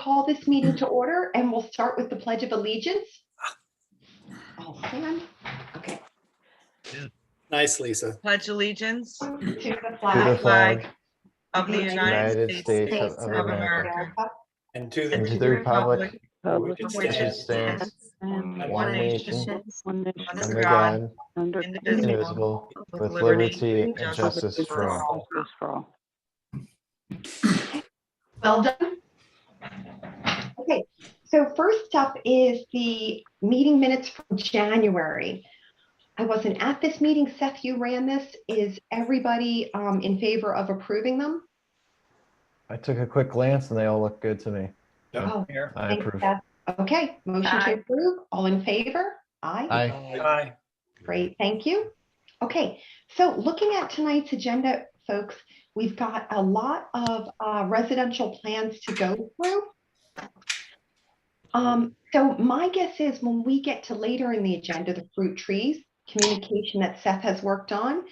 call this meeting to order and we'll start with the Pledge of Allegiance. I'll stand. Okay. Nice, Lisa. Pledge allegiance To the To the flag flag of the United States of of America, America And to and and the to the republic for which it for which it stands, stands, one nation, under under God, God, indivisible, indivisible, with with liberty liberty and justice for all. Well done. Okay, so first up is the meeting minutes from January. I wasn't at this meeting. Seth, you ran this. Is everybody in favor of approving them? I took a quick glance and they all look good to me. Oh, Here. I thanks, approve. Seth. Okay, motion to approve. All in favor? Aye. Aye. Aye. Great, thank you. Okay, so looking at tonight's agenda, folks, we've got a lot of residential plans to go through. So my guess is when we get to later in the agenda, the fruit trees, communication that Seth has worked on,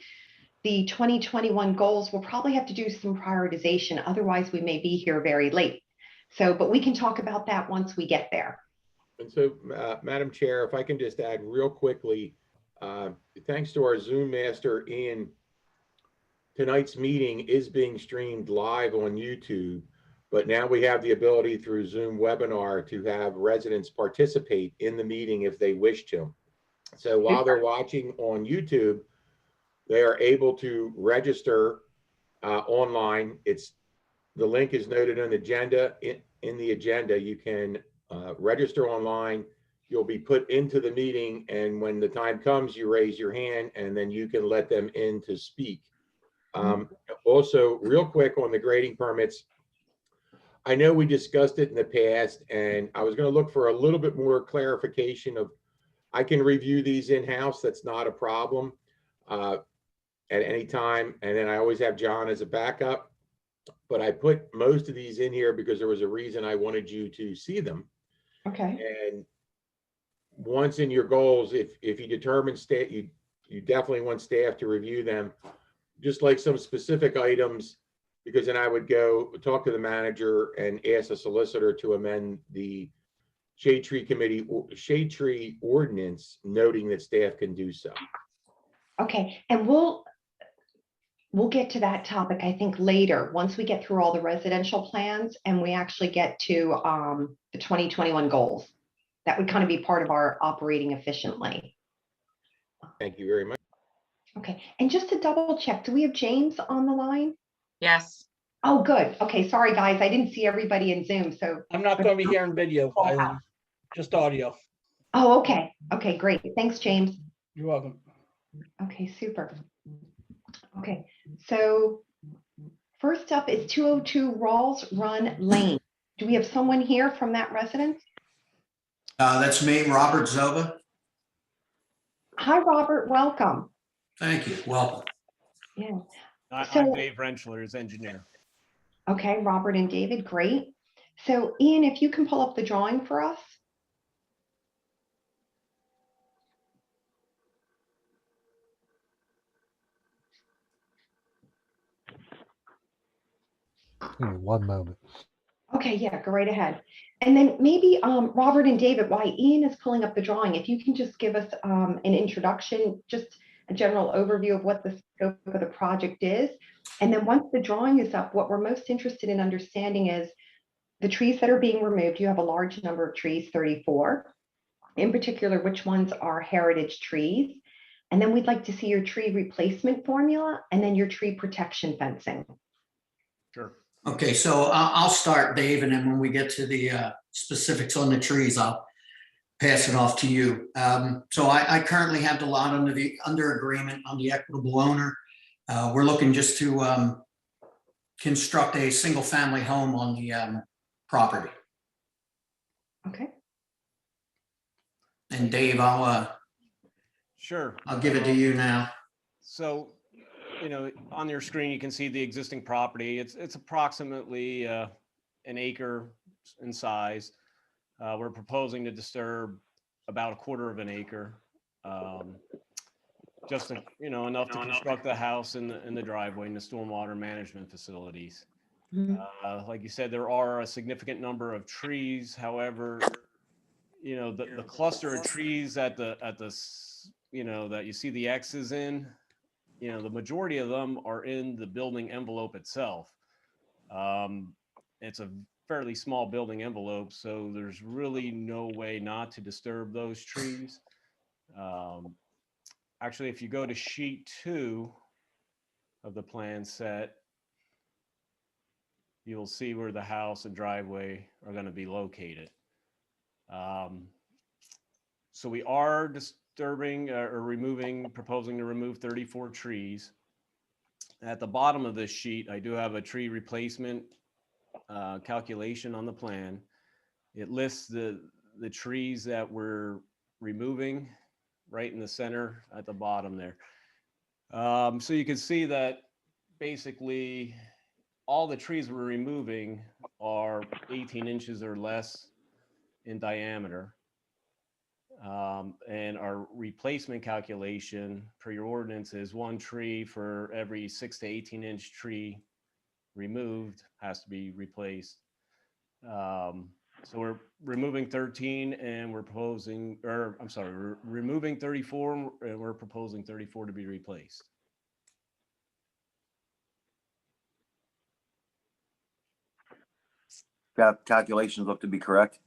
the 2021 goals, we'll probably have to do some prioritization. Otherwise, we may be here very late. So, but we can talk about that once we get there. And so, Madam Chair, if I can just add real quickly, thanks to our Zoom master, Ian, tonight's meeting is being streamed live on YouTube, but now we have the ability through Zoom webinar to have residents participate in the meeting if they wish to. So while they're watching on YouTube, they are able to register online. The link is noted on the agenda. In the agenda, you can register online. You'll be put into the meeting, and when the time comes, you raise your hand, and then you can let them in to speak. Also, real quick on the grading permits, I know we discussed it in the past, and I was going to look for a little bit more clarification of, I can review these in-house. That's not a problem at any time. And then I always have John as a backup. But I put most of these in here because there was a reason I wanted you to see them. Okay. And once in your goals, if you determine you definitely want staff to review them, just like some specific items, because then I would go talk to the manager and ask the solicitor to amend the shade tree ordinance, noting that staff can do so. Okay. And we'll get to that topic, I think, later, once we get through all the residential plans and we actually get to the 2021 goals. That would kind of be part of our operating efficiently. Thank you very much. Okay, and just to double check, do we have James on the line? yes. Oh, good. Okay, sorry, guys. I didn't see everybody in Zoom, so. I'm not going to be hearing video, just audio. Oh, okay. Okay, great. Thanks, James. You're welcome. Okay, super. Okay, so first up is 202 Rawls Run Lane. Do we have someone here from that residence? That's me, Robert Zoba. Hi, Robert. Welcome. Thank you. Welcome. Yeah. I'm So- Dave Rentschler, his engineer. Okay, Robert and David, great. So Ian, if you can pull up the drawing for us. One moment. Okay, yeah, go right ahead. And then maybe Robert and David, while Ian is pulling up the drawing, if you can just give us an introduction, just a general overview of what the scope of the project is. And then once the drawing is up, what we're most interested in understanding is the trees that are being removed. You have a large number of trees, 34. In particular, which ones are heritage trees. And then we'd like to see your tree replacement formula and then your tree protection fencing. Sure. Okay, so I'll start, Dave, and then when we get to the specifics on the trees, I'll pass it off to you. So I currently have the lot under agreement on the equitable owner. We're looking just to construct a single family home on the property. Okay. And Dave, Sure. I'll give it to you now. So, on your screen, you can see the existing property. It's approximately an acre in size. We're proposing to disturb about a quarter of an acre. Just enough to construct the house and the driveway and the stormwater management facilities. Mhm. Like you said, there are a significant number of trees. However, the cluster of trees that you see the X's in, the majority of them are in the building envelope itself. It's a fairly small building envelope, so there's really no way not to disturb those trees. Actually, if you go to sheet 2 of the plan set, you'll see where the house and driveway are going to be located. So we are disturbing proposing to remove 34 trees. At the bottom of this sheet, I do have a tree replacement calculation on the plan. It lists the trees that we're removing right in the center at the bottom there. So you can see that basically all the trees we're removing are 18 inches or less in diameter. And our replacement calculation per your ordinance is 1 tree for every 6 to 18 inch tree removed has to be replaced. So we're removing 13 and we're proposing, or I'm sorry, we're removing 34 and we're proposing 34 to be replaced. Calculations look to be correct.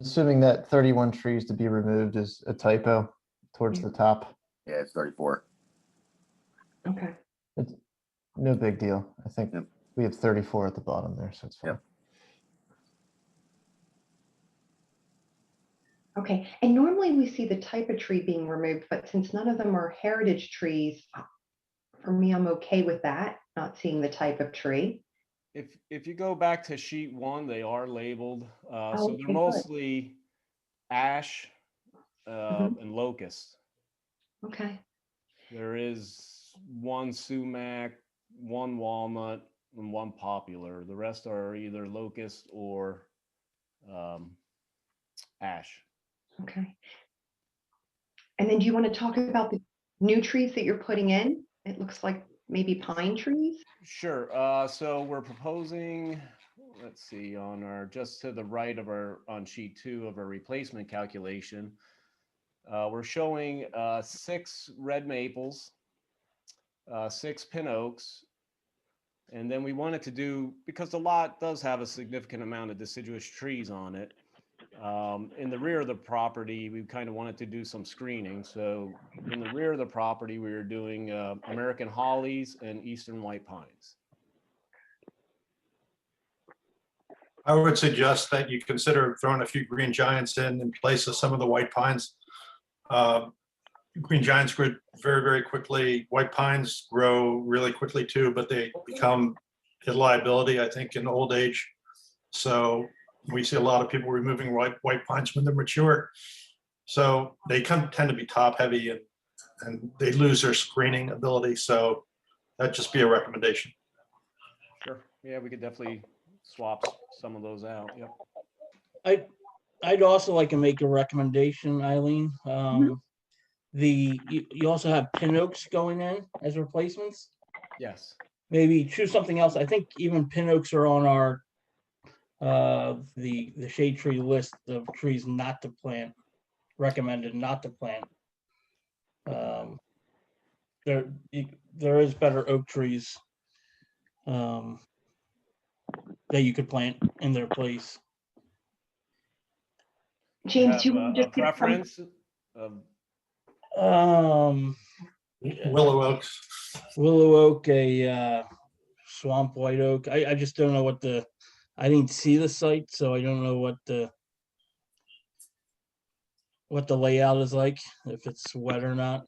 Assuming that 31 trees to be removed is a typo towards the top. Yeah, it's 34. Okay. It's no big deal. I think Yep. we have 34 at the bottom there, so it's fine. Yep. Okay, and normally we see the type of tree being removed, but since none of them are heritage trees, for me, I'm okay with that, not seeing the type of tree. If you go back to sheet 1, they are labeled. So okay, they're good. mostly ash Mhm. and locust. Okay, There is 1 sumac, 1 walnut, and 1 poplar. The rest are either locust or ash. okay. And then do you want to talk about the new trees that you're putting in? It looks like maybe pine trees? Sure. So we're proposing, let's see, just to the right of on sheet 2 of our replacement calculation, we're showing 6 red maples, 6 pin oaks, and then we wanted to do, because the lot does have a significant amount of deciduous trees on it, in the rear of the property, we kind of wanted to do some screening. So in the rear of the property, we were doing American hollies and eastern white pines. I would suggest that you consider throwing a few green giants in place of some of the white pines. Green giants grow very, very quickly. White pines grow really quickly too, but they become a liability, I think, in old age. So we see a lot of people removing white pines when they're mature. So they tend to be top heavy and they lose their screening ability. So that'd just be a recommendation. Sure. Yeah, we could definitely swap some of those out. Yep. I'd also like to make a recommendation, Eileen. Mhm. You also have pin oaks going in as replacements. Yes. Maybe choose something else. I think even pin oaks are on our the shade tree list of trees not to plant, recommended not to plant. There is better oak trees that you could plant in their place. James, do you Have want a to just give some? preference of Willow oaks. Willow oak, a swamp white oak. I just don't know I didn't see the site, so I don't know what the layout is like, if it's wet or not.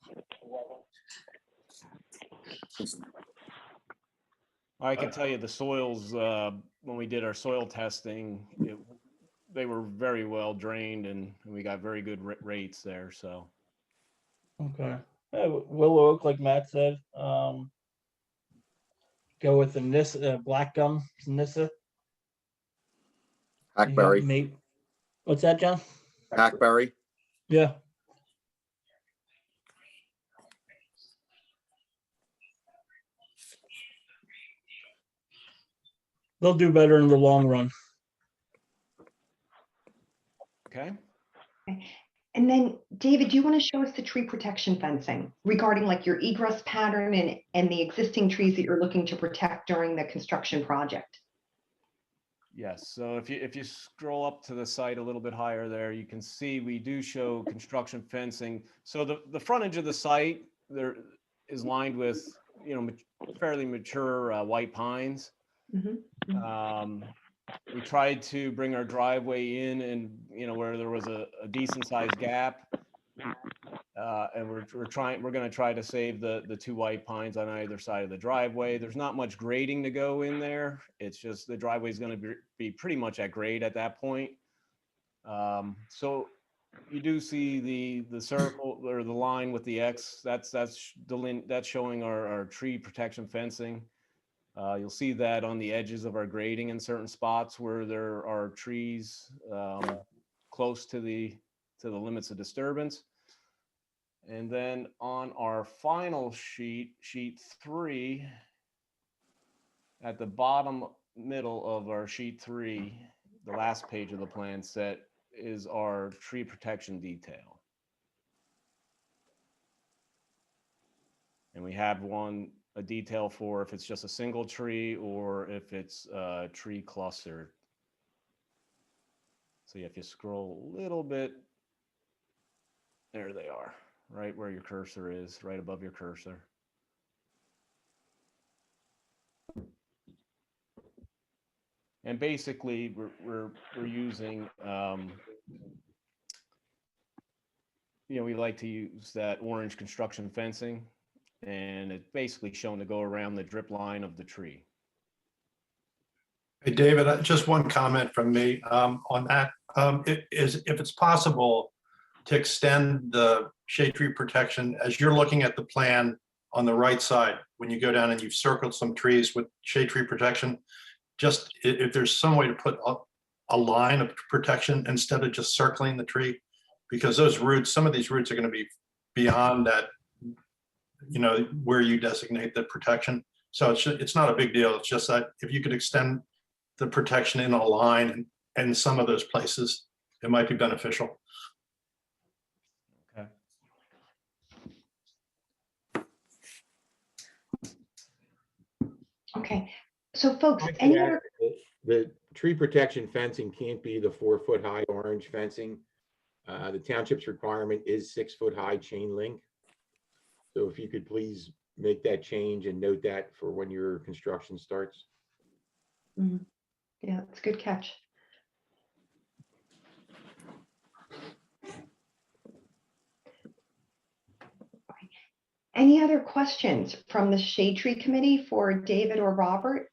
I can tell you the soils, when we did our soil testing, they were very well drained and we got very good rates there. So. Okay. Willow oak, like Matt said. Go with the Nissa, black gum, Nissa. Hackberry. What's that, John? Hackberry. Yeah. They'll do better in the long run. Okay. And then, David, do you want to show us the tree protection fencing regarding like your egress pattern and the existing trees that you're looking to protect during the construction project? Yes, so if you scroll up to the site a little bit higher there, you can see we do show construction fencing. So the frontage of the site there is lined with, fairly mature white pines. Mhm. We tried to bring our driveway in and, where there was a decent sized gap. And we're going to try to save the two white pines on either side of the driveway. There's not much grading to go in there. It's just the driveway is going to be pretty much at grade at that point. So you do see the circle or the line with the X. That's showing our tree protection fencing. You'll see that on the edges of our grading in certain spots where there are trees close to the limits of disturbance. And then on our final sheet 3, at the bottom middle of our sheet 3, the last page of the plan set is our tree protection detail. And we have a detail for if it's just a single tree or if it's a tree cluster. So if you scroll a little bit, there they are. Right where your cursor is, right above your cursor. And basically, we're using, we like to use that orange construction fencing, and it's basically shown to go around the drip line of the tree. Hey, David, just one comment from me on that. If it's possible to extend the shade tree protection as you're looking at the plan on the right side, when you go down and you've circled some trees with shade tree protection, just if there's some way to put up a line of protection instead of just circling the tree, because those roots, some of these roots are going to be beyond that, where you designate the protection. So it's not a big deal. It's just that if you could extend the protection in a line and some of those places, it might be beneficial. Okay. Okay, so folks, I should any add other, that the tree protection fencing can't be the 4-foot high orange fencing. The township's requirement is 6-foot high chain link. So if you could please make that change and note that for when your construction starts. yeah, it's a good catch. Any other questions from the Shade Tree Committee for David or Robert?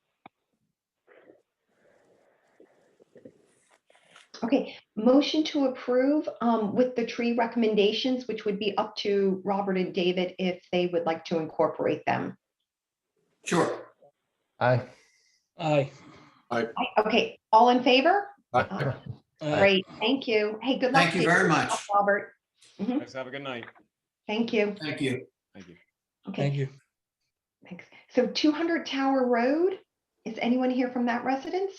Okay, motion to approve with the tree recommendations, which would be up to Robert and David if they would like to incorporate them. Sure. Aye. Aye. Okay, all in favor? Aye. Great, thank you. Hey, good luck. Thank you David. very Good much. luck, Robert. Guys, have a good night. Thank you. Thank you. Thank you. Okay, Thank you. thanks. So 200 Tower Road, is anyone here from that residence?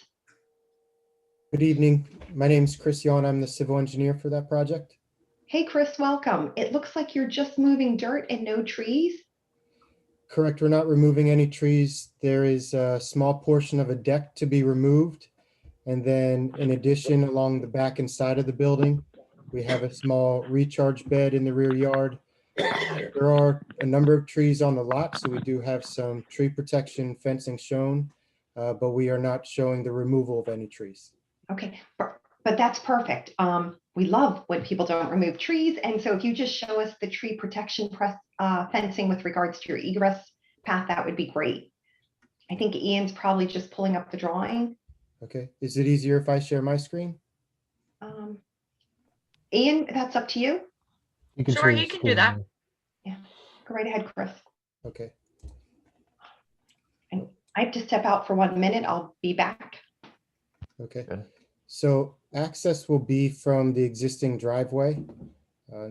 Good evening. My name is Chris Yon. I'm the civil engineer for that project. Hey, Chris, welcome. It looks like you're just moving dirt and no trees. Correct, we're not removing any trees. There is a small portion of a deck to be removed. And then in addition, along the back and side of the building, we have a small recharge bed in the rear yard. There are a number of trees on the lot, so we do have some tree protection fencing shown, but we are not showing the removal of any trees. Okay, but that's perfect. We love when people don't remove trees. And so if you just show us the tree protection fencing with regards to your egress path, that would be great. I think Ian's probably just pulling up the drawing. Okay, is it easier if I share my screen? Ian, that's up to you. You can Sure, share you your can do screen that. there. Yeah, go right ahead, Chris. Okay. And I have to step out for 1 minute. I'll be back. Okay. Okay. So access will be from the existing driveway.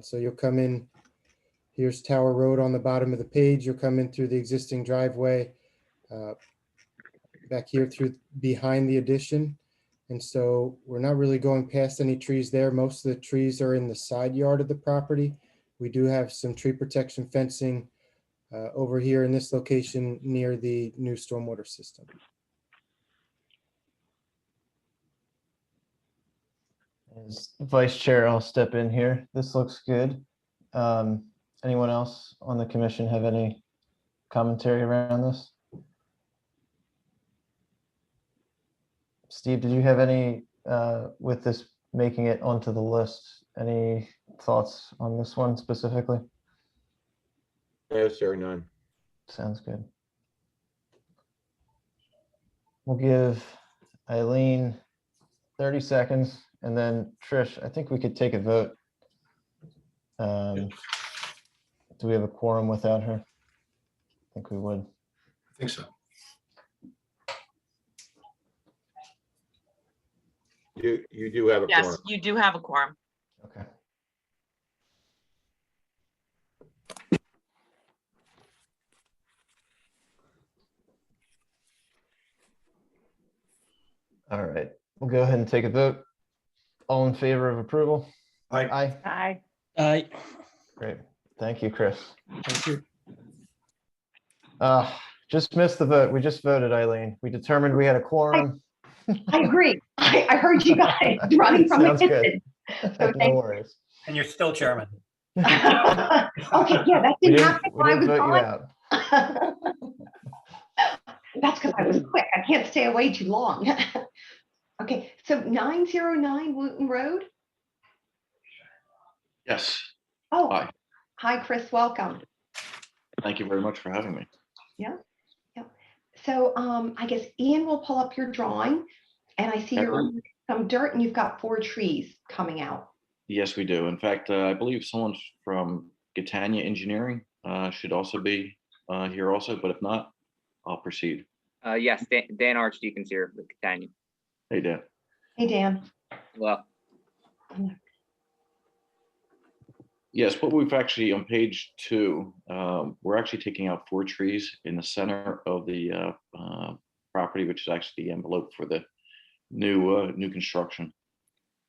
So you'll come in, here's Tower Road on the bottom of the page. You'll come in through the existing driveway. back here through behind the addition. And so we're not really going past any trees there. Most of the trees are in the side yard of the property. We do have some tree protection fencing over here in this location near the new stormwater system. As Vice Chair, I'll step in here. This looks good. Anyone else on the commission have any commentary around this? Steve, did you have any, with this making it onto the list, any thoughts on this one specifically? No, sir, none. Sounds good. We'll give Eileen 30 seconds and then Trish, I think we could take a vote. Do we have a quorum without her? I think we would. I think so. You do have a Yes, quorum. you do have a quorum. Okay. All right, we'll go ahead and take a vote. All in favor of approval? Aye. Aye. Aye. Aye. Great. Thank you, Chris. Thank you. Just missed the vote. We just voted, Eileen. We determined we had a quorum. I agree. I heard you guys running from the Sounds good. kitchen. So No thank worries. And you're still chairman. Okay, yeah, that We didn't didn't, happen we while I didn't was vote you gone. out. That's because I was quick. I can't stay away too long. Okay, so 909 Wooten Road. Yes, Oh, Hi. Hi, Chris, welcome. thank you very much for having me. Yeah. So I guess Ian will pull up your drawing and I see you're removing some dirt and you've got 4 trees coming out. Yes, we do. In fact, I believe someone from Catania Engineering should also be here also, but if not, I'll proceed. Yes, Dan Archdeacon's here with Catania. Hey, Dan. Hey, Dan. Well, Yes, what we've actually on page 2, we're actually taking out 4 trees in the center of the property, which is actually the envelope for the new construction.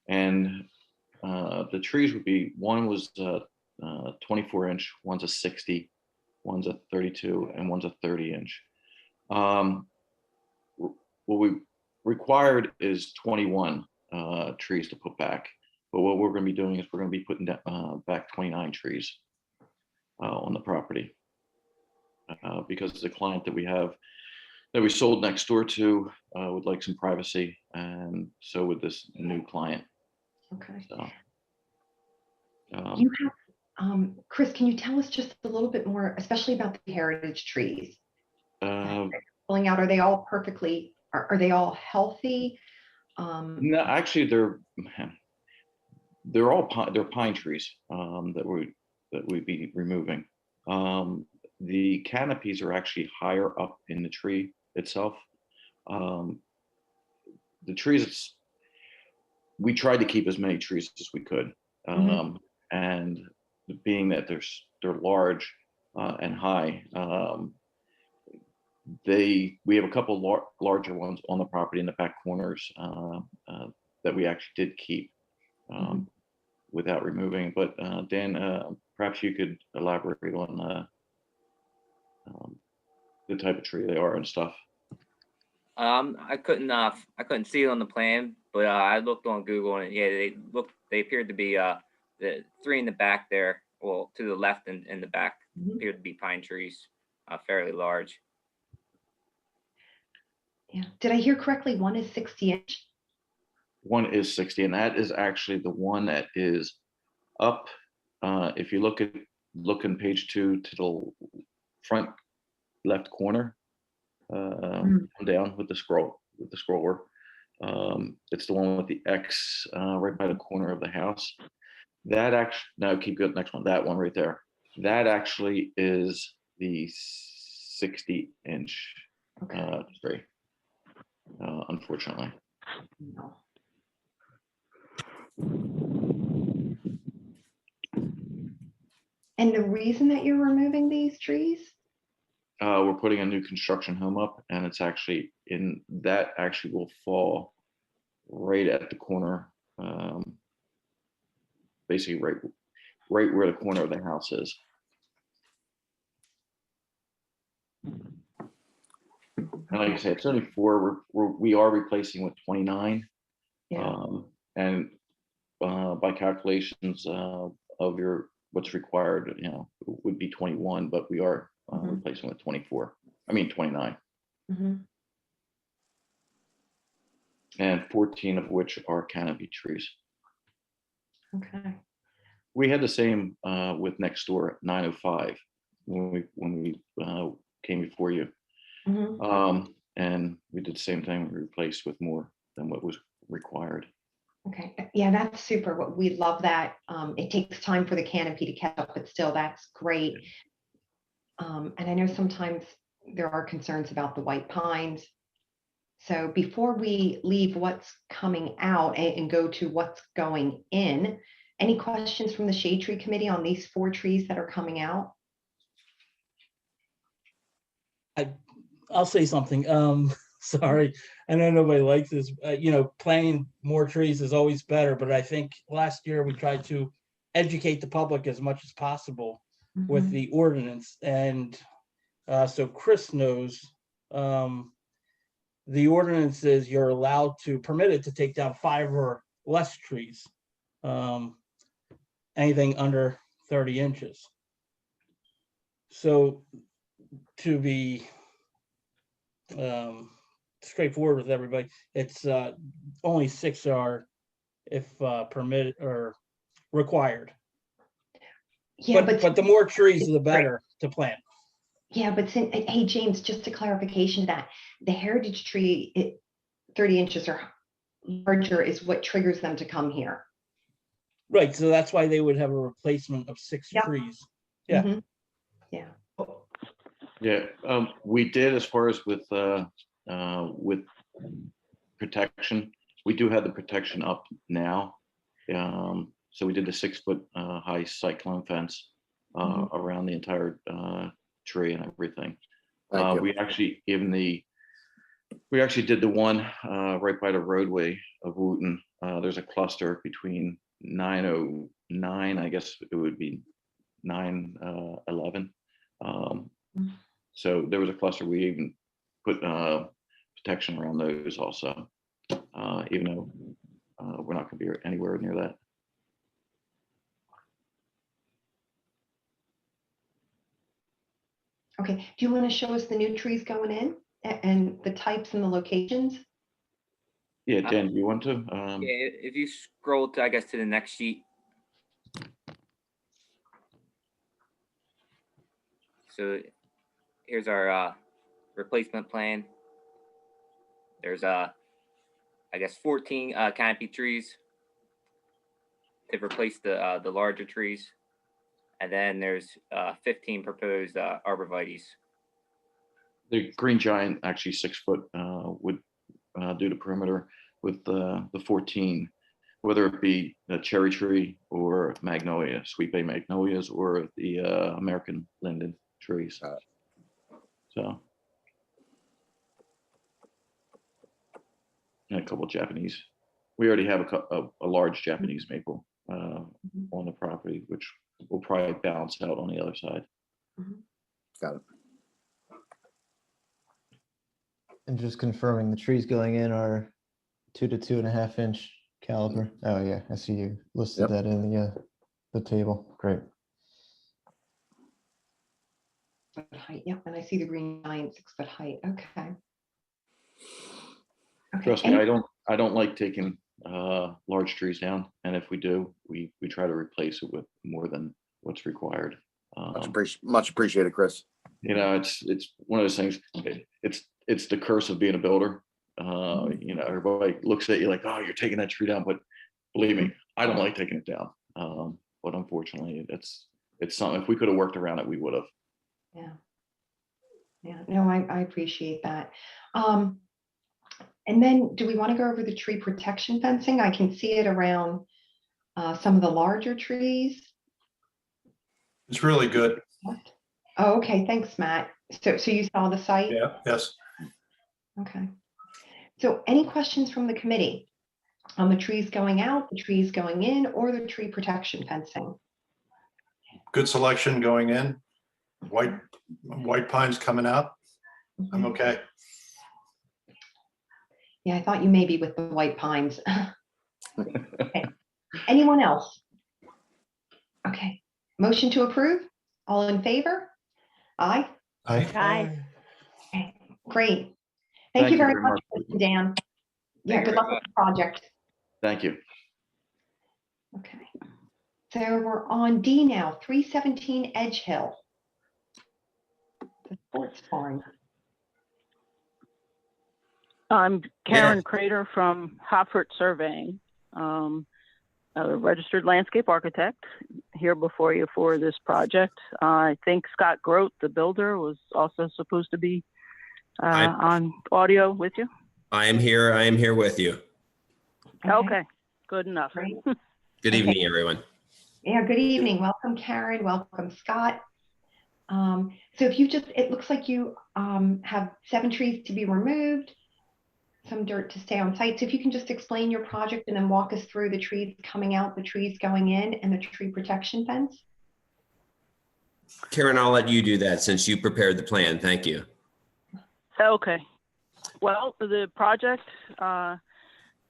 And the trees would be, one was 24-inch, one's a 60, one's a 32, and one's a 30-inch. What we required is 21 trees to put back. But what we're going to be doing is we're going to be putting back 29 trees on the property because the client that we have, that we sold next door to, would like some privacy, and so would this new client. Okay. So, You have, Chris, can you tell us just a little bit more, especially about the heritage trees? Pulling out, are they all perfectly, are they all healthy? no, actually, they're all they're pine trees that we'd be removing. The canopies are actually higher up in the tree itself. The trees, we tried to keep as many trees as we could, and being that they're large and high, we have a couple larger ones on the property in the back corners that we actually did keep. Without removing, but Dan, perhaps you could elaborate on the type of tree they are and stuff. I couldn't see it on the plan, but I looked on Google and yeah, they appeared to be the 3 in the back there, well, to the left and in the back appeared to be pine trees, fairly large. Yeah. Did I hear correctly? One is 60-inch. One is 60, and that is actually the one that is up. If you look in page 2 to the front left corner, down with the scroller. It's the one with the X right by the corner of the house. That actually, no, keep going. Next one, that one right there. That actually is the 60-inch tree. Unfortunately. No. And the reason that you're removing these trees? we're putting a new construction home up, and it's actually actually will fall right at the corner, basically right where the corner of the house is. And like I said, it's only 4. We are replacing with 29. Yeah. And by calculations of what's required, would be 21, but we are replacing with 24. I mean 29. And 14 of which are canopy trees. Okay. We had the same with next door at 905 when we came before you. And we did the same thing. We replaced with more than what was required. Okay. Yeah, that's super. We love that. It takes time for the canopy to catch up, but still, that's great. And I know sometimes there are concerns about the white pines. So before we leave what's coming out and go to what's going in, any questions from the Shade Tree Committee on these 4 trees that are coming out? I'll say something. Sorry, I know nobody likes this. Planting more trees is always better, but I think last year we tried to educate the public as much as possible with the ordinance. And so Chris knows the ordinance is you're allowed to permit it to take down 5 or less trees, anything under 30 inches. So to be straightforward with everybody, it's only 6 are if permitted or required. Yeah, but the more trees the better to plant. Yeah, but hey James, just a clarification that the heritage tree 30 inches or larger is what triggers them to come here. Right, so that's why they would have a replacement of 6 trees. Yeah. Yeah. Yeah, we did, as far as with protection, we do have the protection up now. So we did the 6-foot high cyclone fence around the entire tree and everything. We actually did the one right by the roadway of Wooten. There's a cluster between 909, I guess it would be 911. So there was a cluster. We even put protection around those also, even though we're not going to be anywhere near that. Okay, do you want to show us the new trees going in and the types and the locations? Yeah, Dan, do you want to? Yeah, if you scroll to, I guess, to the next sheet. So here's our replacement plan. There's I guess 14 canopy trees to replace the larger trees, and then there's 15 proposed arborvitaes. The green giant, actually 6 foot, would do the perimeter with the 14, whether it be a cherry tree or magnolia, sweet bay magnolias, or the American linden trees. So, and a couple of Japanese. We already have a large Japanese maple on the property, which will probably balance out on the other side. Got it. And just confirming, the trees going in are 2 to 2.5 inch caliber. Oh yeah, I see you listed that in the table. Great. Height, yep, and I see the green giant 6 foot height. Okay. Trust me, I don't like taking large trees down, and if we do, we try to replace it with more than what's required. Much appreciated, Chris. It's one of those things. It's the curse of being a builder. Everybody looks at you like, oh, you're taking that tree down, but believe me, I don't like taking it down. But unfortunately, it's something. If we could have worked around it, we would have. Yeah. No, I appreciate that. And then do we want to go over the tree protection fencing? I can see it around some of the larger trees. It's really good. Oh, okay. Thanks, Matt. So you saw the site? Yeah, yes. Okay. So any questions from the committee on the trees going out, the trees going in, or the tree protection fencing? Good selection going in. White pines coming out. I'm okay. Yeah, I thought you maybe with the white pines. Okay. Anyone else? Okay. Motion to approve? All in favor? Aye. Aye. Okay. Great. Thank you very much, Dan. Yeah, Thank you good very luck with the project. Thank you. Okay. So we're on D now, 317 Edge Hill. The sports barn. I'm Karen Crater from Hoffert Surveying, a registered landscape architect here before you for this project. I think Scott Grote, the builder, was also supposed to be on audio with you. I am here with you. Okay, good enough. Great. Good evening, everyone. Yeah, good evening. Welcome, Karen. Welcome, Scott. So if you just, it looks like you have 7 trees to be removed, some dirt to stay on site. So if you can just explain your project and then walk us through the trees coming out, the trees going in, and the tree protection fence. Karen, I'll let you do that since you prepared the plan. Thank you. Okay. Well, the project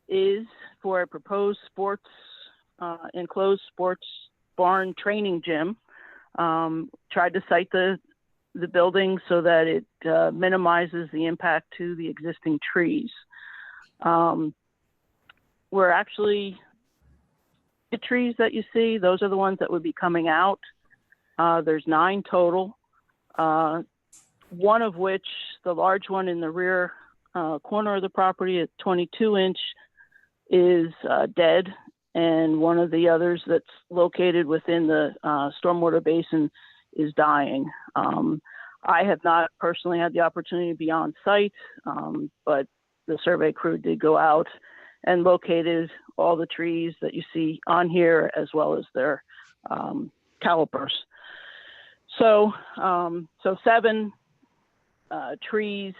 is for a proposed enclosed sports barn training gym. Tried to site the building so that it minimizes the impact to the existing trees. We're actually, the trees that you see, those are the ones that would be coming out. There's 9 total. One of which, the large one in the rear corner of the property at 22-inch is dead. And one of the others that's located within the stormwater basin is dying. I have not personally had the opportunity to be on site, but the survey crew did go out and located all the trees that you see on here, as well as their calipers. So 7 trees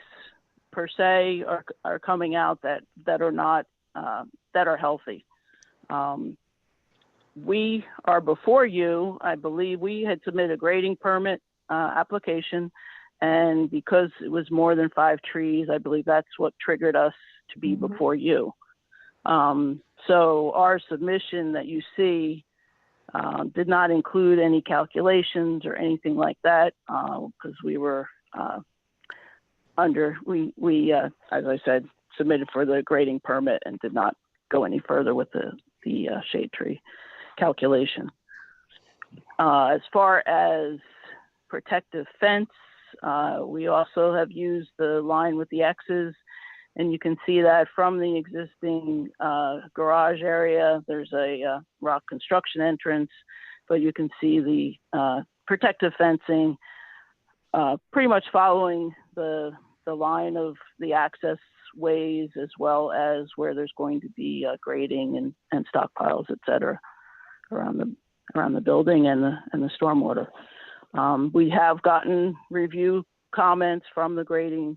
per se are coming out that are not that are healthy. We are before you. I believe we had submitted a grading permit application, and because it was more than 5 trees, I believe that's what triggered us to be before you. So our submission that you see did not include any calculations or anything like that, because we were as I said, submitted for the grading permit and did not go any further with the shade tree calculation. As far as protective fence, we also have used the line with the X's, and you can see that from the existing garage area. There's a rock construction entrance, but you can see the protective fencing pretty much following the line of the access ways, as well as where there's going to be grading and stockpiles, et cetera, around the building and the stormwater. We have gotten review comments from the grading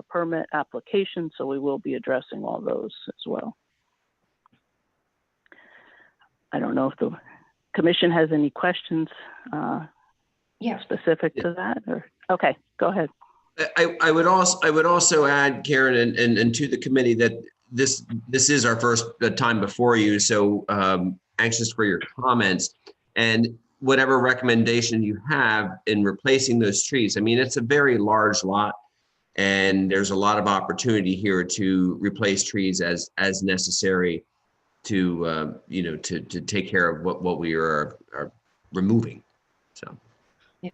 permit application, so we will be addressing all those as well. I don't know if the commission has any questions specific to that, or okay, go ahead. I would also add, Karen, and to the committee, that this is our first time before you, so anxious for your comments and whatever recommendation you have in replacing those trees. I mean, it's a very large lot, and there's a lot of opportunity here to replace trees as necessary to to take care of what we are removing. So. Yeah.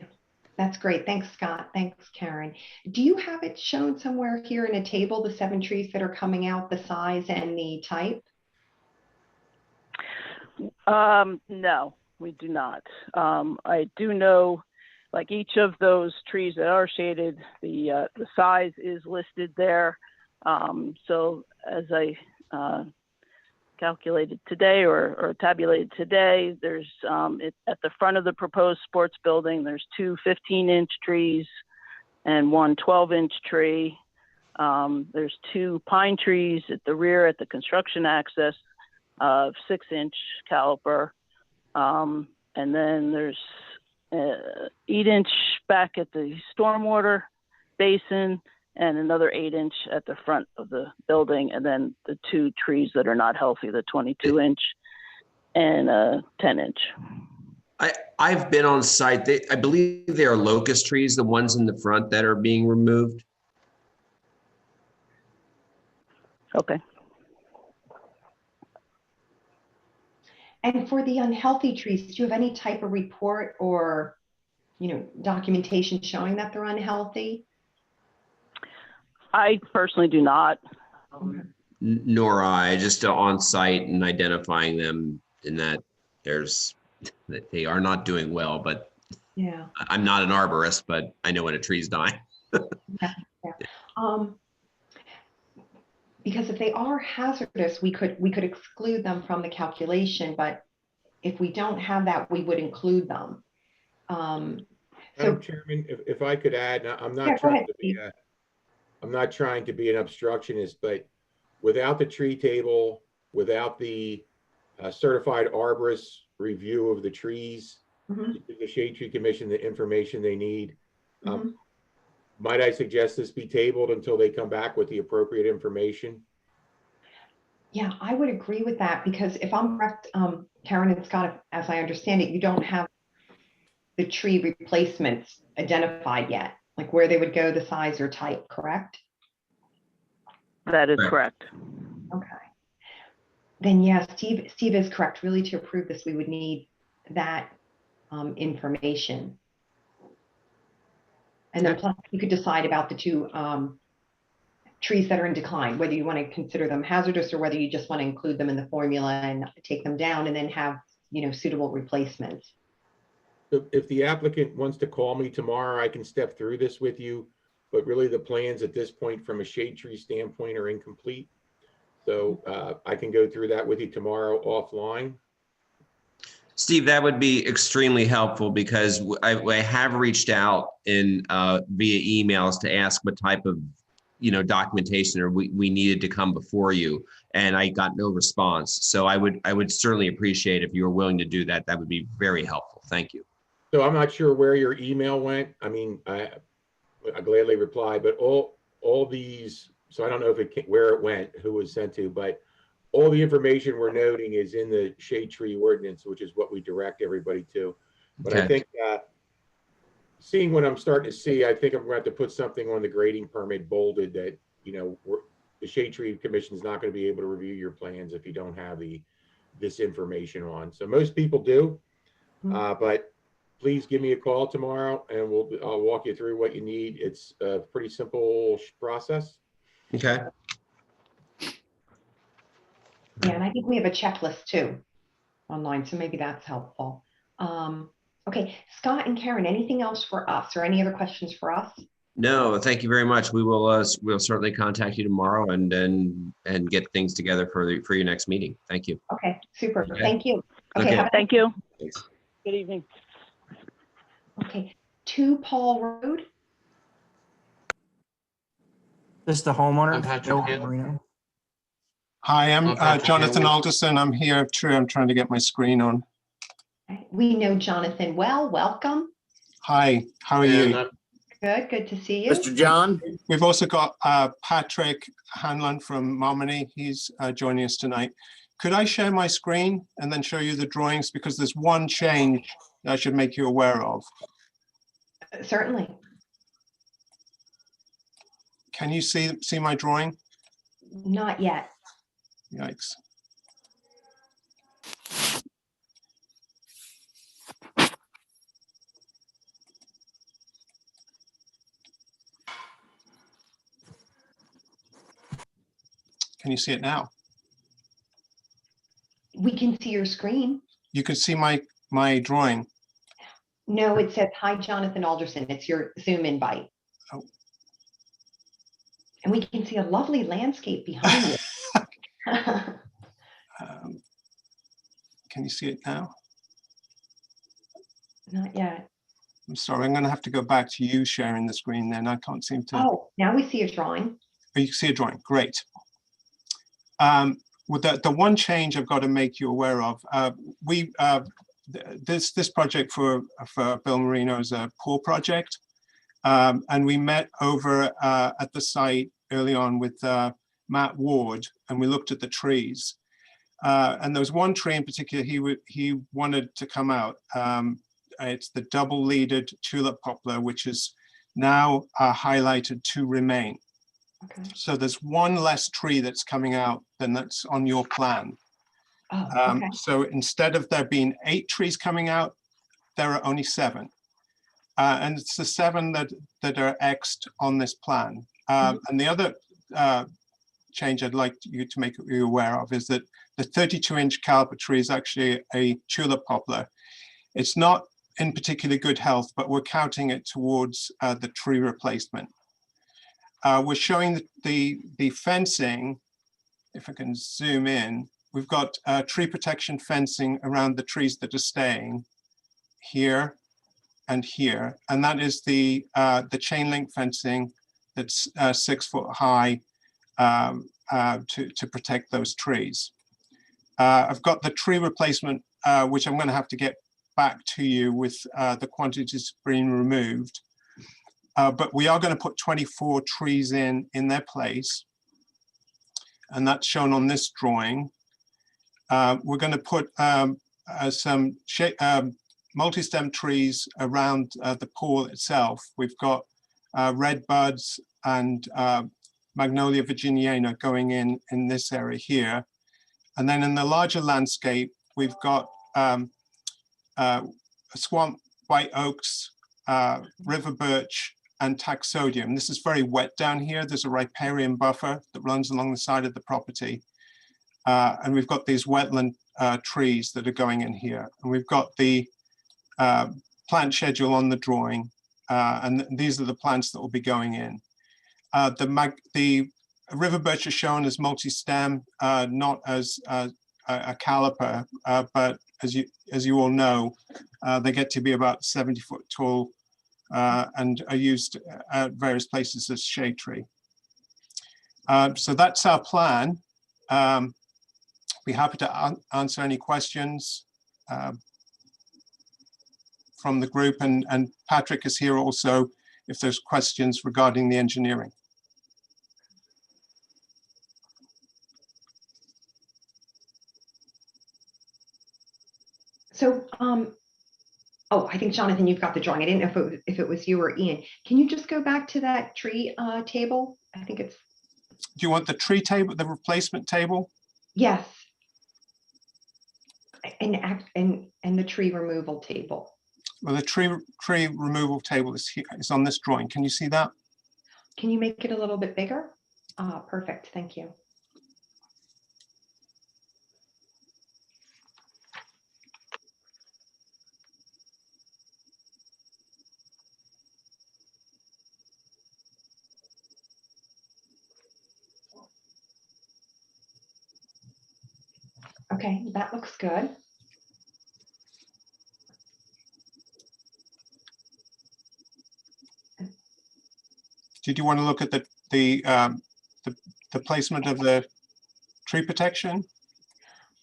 That's great. Thanks, Scott. Thanks, Karen. Do you have it shown somewhere here in a table, the 7 trees that are coming out, the size and the type? No, we do not. I do know, like, each of those trees that are shaded, the size is listed there. So as I calculated today or tabulated today, there's at the front of the proposed sports building, there's 2 15-inch trees, and one 12-inch tree. There's 2 pine trees at the rear at the construction access of 6-inch caliper. And then there's 8-inch back at the stormwater basin and another 8-inch at the front of the building. And then the 2 trees that are not healthy, the 22-inch and 10-inch. I've been on site. I believe they are locust trees, the ones in the front that are being removed. Okay. And for the unhealthy trees, do you have any type of report or, documentation showing that they're unhealthy? I personally do not. Nor I, just on site and identifying them in that that they are not doing well, but Yeah. I'm not an arborist, but I know when a tree's dying. Yeah. Because if they are hazardous, we could exclude them from the calculation, but if we don't have that, we would include them. Madam Chairman, if I could add, I'm not trying to be an obstructionist, but without the tree table, without the certified arborist review of the trees, the Shade Tree Commission the information they need, might I suggest this be tabled until they come back with the appropriate information? Yeah, I would agree with that, because if I'm correct, Karen and Scott, as I understand it, you don't have the tree replacements identified yet, like where they would go, the size or type, correct? That is correct. Okay. Then yes, Steve is correct. Really, to approve this, we would need that information. And then plus you could decide about the 2 trees that are in decline, whether you want to consider them hazardous or whether you just want to include them in the formula and take them down and then have, suitable replacements. If the applicant wants to call me tomorrow, I can step through this with you, but really the plans at this point from a shade tree standpoint are incomplete. So I can go through that with you tomorrow offline. Steve, that would be extremely helpful, because I have reached out in via emails to ask what type of documentation or we needed to come before you, and I got no response. So I would certainly appreciate if you were willing to do that. That would be very helpful. Thank you. So I'm not sure where your email went. I mean, I gladly reply, but all these, so I don't know where it went, who was sent to, but all the information we're noting is in the shade tree ordinance, which is what we direct everybody to. But I think seeing what I'm starting to see, I think I'm going to have to put something on the grading permit bolded that, the Shade Tree Commission is not going to be able to review your plans if you don't have this information on. So most people do, but please give me a call tomorrow and I'll walk you through what you need. It's a pretty simple process. Okay. Yeah, and I think we have a checklist too online, so maybe that's helpful. Okay, Scott and Karen, anything else for us or any other questions for us? No, thank you very much. We will we'll certainly contact you tomorrow and get things together for your next meeting. Thank you. Okay, super. Okay. Thank you. Okay. Thank you. Thanks. Good evening. Okay, 2 Paul Road. This is the homeowner. I'm Patrick Joe Hill. Marino. Hi, I'm Patrick Jonathan Hill. Alderson. I'm here. I'm trying to get my screen on. We know Jonathan well. Welcome. Hi, how are you? Good to see you. Mr. John? We've also got Patrick Hanlon from Mominy. He's joining us tonight. Could I share my screen and then show you the drawings? Because there's one change that I should make you aware of. Certainly. Can you see my drawing? Not yet. Yikes. Can you see it now? We can see your screen. You can see my drawing. No, it says, hi, Jonathan Alderson. It's your Zoom invite. Oh. And we can see a lovely landscape behind you. Can you see it now? Not yet. I'm sorry, I'm gonna have to go back to you sharing the screen then. I can't seem to. Oh, now we see a drawing. Oh, you can see a drawing, great. With the one change I've got to make you aware of, this project for Bill Marino is a pool project. And we met over at the site early on with Matt Ward, and we looked at the trees. And there was one tree in particular he wanted to come out. It's the double-leaded tulip poplar, which is now highlighted to remain. Okay. So there's one less tree that's coming out than that's on your plan. Oh, okay. So instead of there being 8 trees coming out, there are only 7. And it's the 7 that are X'd on this plan. And the other change I'd like you to make you aware of is that the 32-inch caliper tree is actually a tulip poplar. It's not in particularly good health, but we're counting it towards the tree replacement. We're showing the fencing. If I can zoom in, we've got tree protection fencing around the trees that are staying here and here, and that is the chain link fencing that's 6 foot high to protect those trees. I've got the tree replacement, which I'm going to have to get back to you with the quantities being removed. But we are going to put 24 trees in their place, and that's shown on this drawing. We're going to put some multi-stem trees around the pool itself. We've got red buds and Magnolia virginiana going in this area here. And then in the larger landscape, we've got swamp white oaks, river birch, and taxodium. This is very wet down here. There's a riparian buffer that runs along the side of the property. And we've got these wetland trees that are going in here. And we've got the plant schedule on the drawing. And these are the plants that will be going in. The river birch is shown as multi-stem, not as a caliper, but as you all know, they get to be about 70 foot tall and are used at various places as shade tree. So that's our plan. Be happy to answer any questions from the group, and Patrick is here also if there's questions regarding the engineering. So, oh, I think Jonathan, you've got the drawing. I didn't know if it was you or Ian. Can you just go back to that tree table? I think it's. Do you want the tree table, the replacement table? Yes. And the tree removal table. Well, the tree removal table is here, is on this drawing. Can you see that? Can you make it a little bit bigger? Perfect. Thank you. Okay, that looks good. Did you want to look at the placement of the tree protection?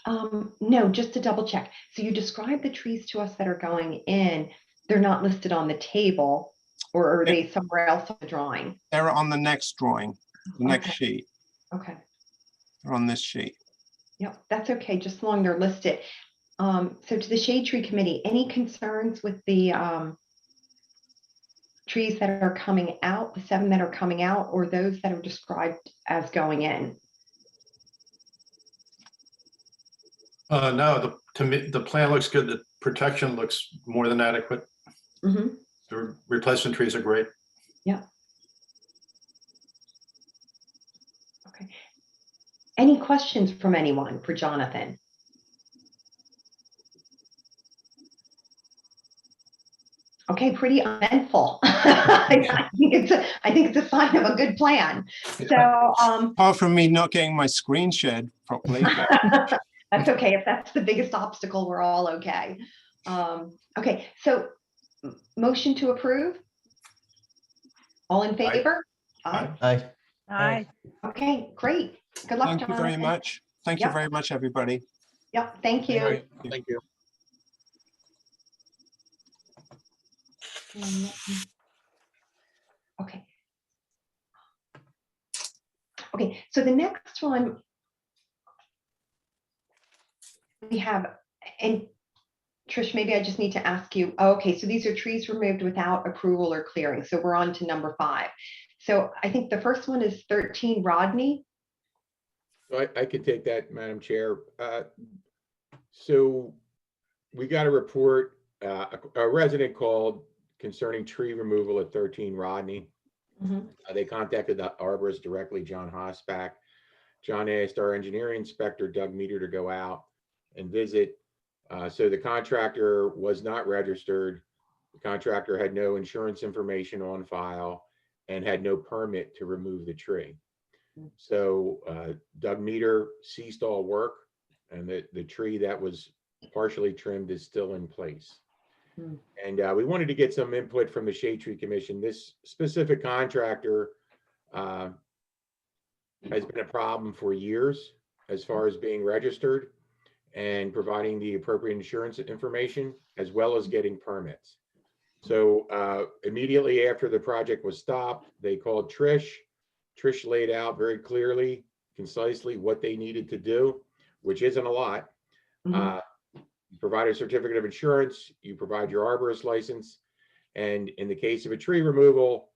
No, just to double check. So you described the trees to us that are going in. They're not listed on the table, or are they somewhere else on the drawing? They're on the next drawing, the next sheet. Okay. They're on this sheet. Yep, that's okay, just as long as they're listed. So to the Shade Tree Committee, any concerns with the trees that are coming out, the 7 that are coming out, or those that are described as going in? No, to me, the plan looks good. The protection looks more than adequate. Mm-hmm. The replacement trees are great. Yeah. Okay. Any questions from anyone for Jonathan? Okay, pretty uneventful. I think it's a sign of a good plan. So, apart from me not getting my screen shared properly. that's okay. If that's the biggest obstacle, we're all okay. Okay, so Motion to approve? All in favor? Aye. Aye. Okay, great. Good luck, Thank you very Jonathan. much. Thank you Yep. very much, everybody. Yep, thank you. Right. Thank you. Okay. Okay, so the next one we have, and Trish, maybe I just need to ask you, okay, so these are trees removed without approval or clearing. So we're on to number 5. So I think the first one is 13 Rodney. So I could take that, Madam Chair. So we got a report, a resident called concerning tree removal at 13 Rodney. They contacted the arborist directly, John Hosbach. John asked our engineering inspector, Doug Meter, to go out and visit. So the contractor was not registered. The contractor had no insurance information on file and had no permit to remove the tree. So Doug Meter ceased all work, and the tree that was partially trimmed is still in place. And we wanted to get some input from the Shade Tree Commission. This specific contractor has been a problem for years as far as being registered and providing the appropriate insurance information, as well as getting permits. So immediately after the project was stopped, they called Trish. Trish laid out very clearly, concisely what they needed to do, which isn't a lot. You provide a certificate of insurance, you provide your arborist license, and in the case of a tree removal,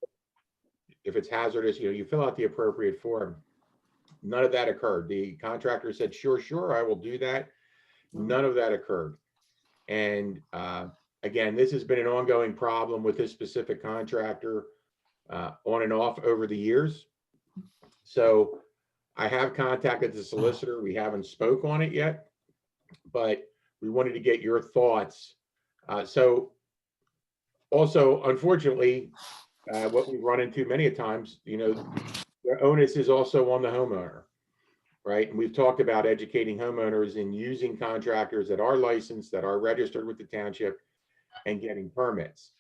if it's hazardous, you fill out the appropriate form. None of that occurred. The contractor said, sure, I will do that. None of that occurred. And again, this has been an ongoing problem with this specific contractor on and off over the years. So I have contacted the solicitor. We haven't spoke on it yet, but we wanted to get your thoughts. So also, unfortunately, what we've run into many a times, the onus is also on the homeowner, right? And we've talked about educating homeowners in using contractors that are licensed, that are registered with the township, and getting permits.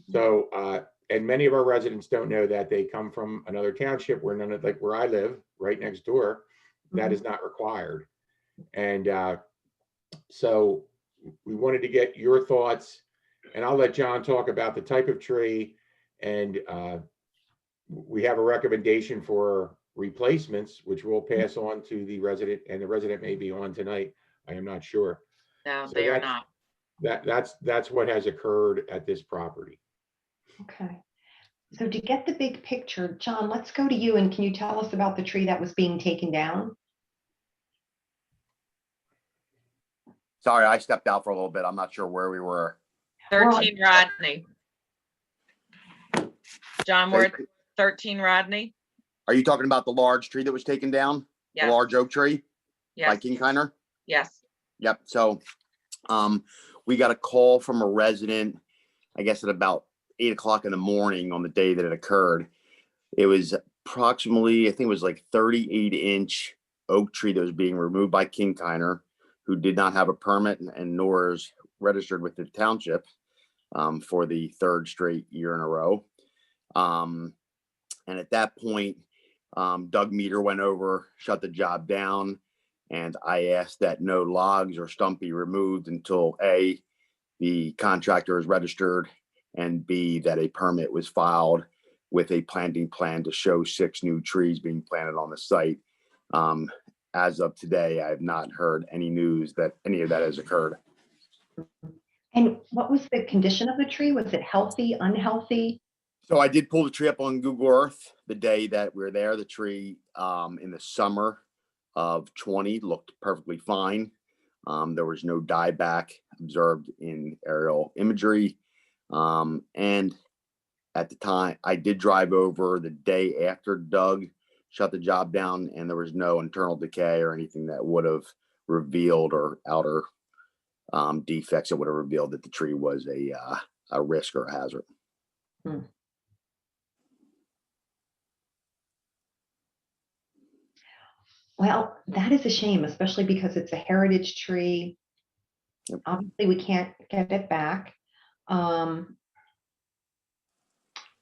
So, and many of our residents don't know that they come from another township where none of, like where I live, right next door, that is not required. And so we wanted to get your thoughts, and I'll let John talk about the type of tree, and we have a recommendation for replacements, which we'll pass on to the resident, and the resident may be on tonight. I am not sure. No, So they are not. That's what has occurred at this property. Okay. So to get the big picture, John, let's go to you, and can you tell us about the tree that was being taken down? Sorry, I stepped out for a little bit. I'm not sure where we were. 13 Rodney. John, we're at 13 Rodney. Are you talking about the large tree that was taken down? Yes. The large oak tree by Yes. Kinghiner? Yes. Yep. So we got a call from a resident, I guess at about 8 o'clock in the morning on the day that it occurred. It was approximately, I think it was like 38-inch oak tree that was being removed by Kinghiner, who did not have a permit and nor is registered with the township for the third straight year in a row. And at that point, Doug Meter went over, shut the job down, and I asked that no logs or stump be removed until A, the contractor is registered, and B, that a permit was filed with a planting plan to show 6 new trees being planted on the site. As of today, I have not heard any news that any of that has occurred. And what was the condition of the tree? Was it healthy, unhealthy? So I did pull the tree up on Google Earth the day that we were there. The tree in the summer of 20 looked perfectly fine. There was no dieback observed in aerial imagery. And at the time, I did drive over the day after Doug shut the job down, and there was no internal decay or anything that would have revealed, or outer defects that would have revealed that the tree was a risk or a hazard. Well, that is a shame, especially because it's a heritage tree. Obviously, we can't get it back.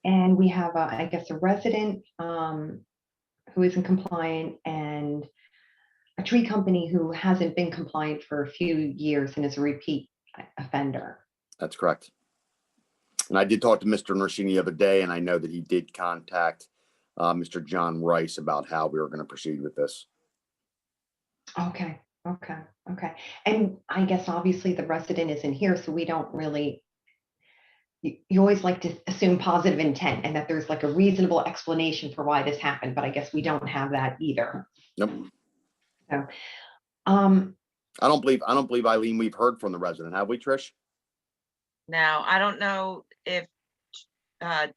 And we have, I guess, a resident who isn't compliant and a tree company who hasn't been compliant for a few years and is a repeat offender. That's correct. And I did talk to Mr. Norsini the other day, and I know that he did contact Mr. John Rice about how we were going to proceed with this. Okay. And I guess obviously the resident isn't here, so we don't really, you always like to assume positive intent and that there's like a reasonable explanation for why this happened, but I guess we don't have that either. Nope. So, I don't believe, Eileen, we've heard from the resident, have we, Trish? Now, I don't know if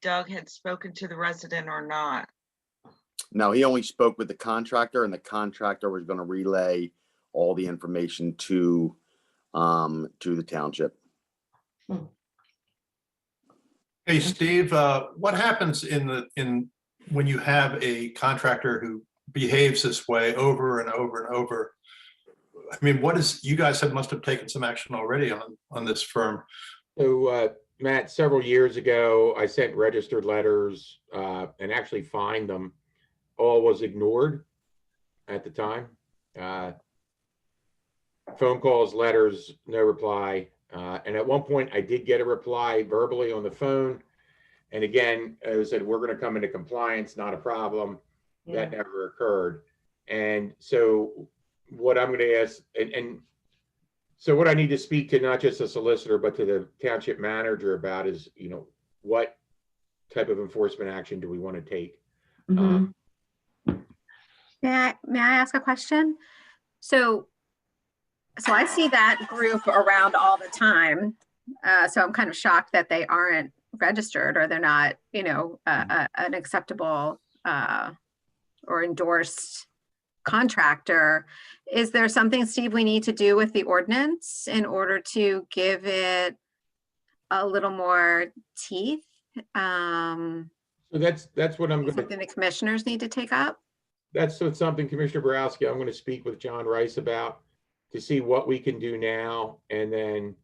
Doug had spoken to the resident or not. No, he only spoke with the contractor, and the contractor was going to relay all the information to the township. Hey, Steve, what happens when you have a contractor who behaves this way over and over and over? I mean, you guys must have taken some action already on this firm. So, Matt, several years ago, I sent registered letters and actually fined them. All was ignored at the time. Phone calls, letters, no reply. And at one point I did get a reply verbally on the phone. And again, I said, we're going to come into compliance, not a problem. Yeah. That never occurred. And so what I'm going to ask, and so what I need to speak to not just the solicitor, but to the township manager about is, what type of enforcement action do we want to take? mm-hmm. May I ask a question? So I see that group around all the time. So I'm kind of shocked that they aren't registered or they're not, an acceptable or endorsed contractor. Is there something, Steve, we need to do with the ordinance in order to give it a little more teeth? So that's what I'm going to. Something the commissioners need to take up? That's something, Commissioner Borowski, I'm going to speak with John Rice about to see what we can do now. And then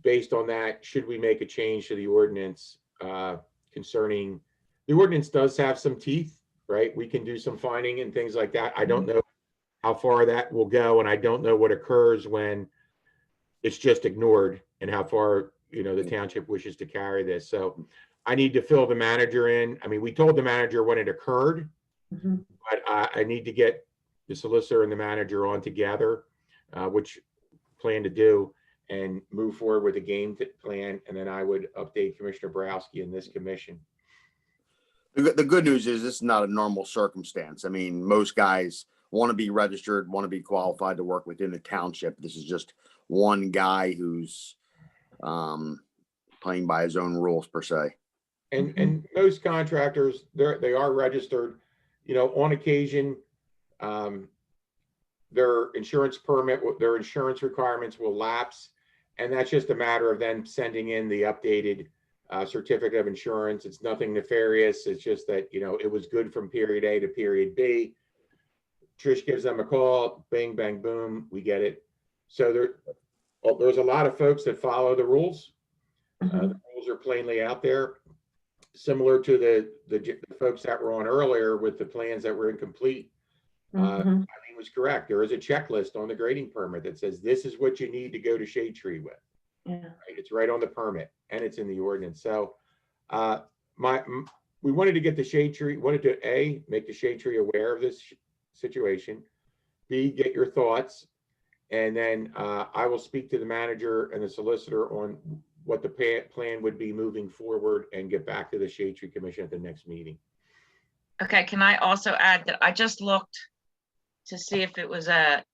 based on that, should we make a change to the ordinance concerning, the ordinance does have some teeth, right? We can do some finding and things like that. I don't know how far that will go. And I don't know what occurs when it's just ignored and how far, the township wishes to carry this. So I need to fill the manager in. I mean, we told the manager when it occurred, Mm-hmm. but I need to get the solicitor and the manager on together, which plan to do, and move forward with a game plan. And then I would update Commissioner Borowski in this commission. The good news is this is not a normal circumstance. I mean, most guys want to be registered, want to be qualified to work within the township. This is just one guy who's playing by his own rules per se. And most contractors, they are registered. On occasion, their insurance permit, their insurance requirements will lapse. And that's just a matter of them sending in the updated certificate of insurance. It's nothing nefarious. It's just that, it was good from period A to period B. Trish gives them a call, bang, bang, boom, we get it. So there's a lot of folks that follow the rules. The rules are plainly out there. Similar to the folks that were on earlier with the plans that were incomplete. Eileen was correct. There is a checklist on the grading permit that says this is what you need to go to shade tree with. Yeah. Right? It's right on the permit and it's in the ordinance. So we wanted to get the shade tree, wanted to A, make the shade tree aware of this situation, B, get your thoughts, and then I will speak to the manager and the solicitor on what the plan would be moving forward and get back to the Shade Tree Commission at the next meeting. Okay, can I also add that I just looked to see if it was a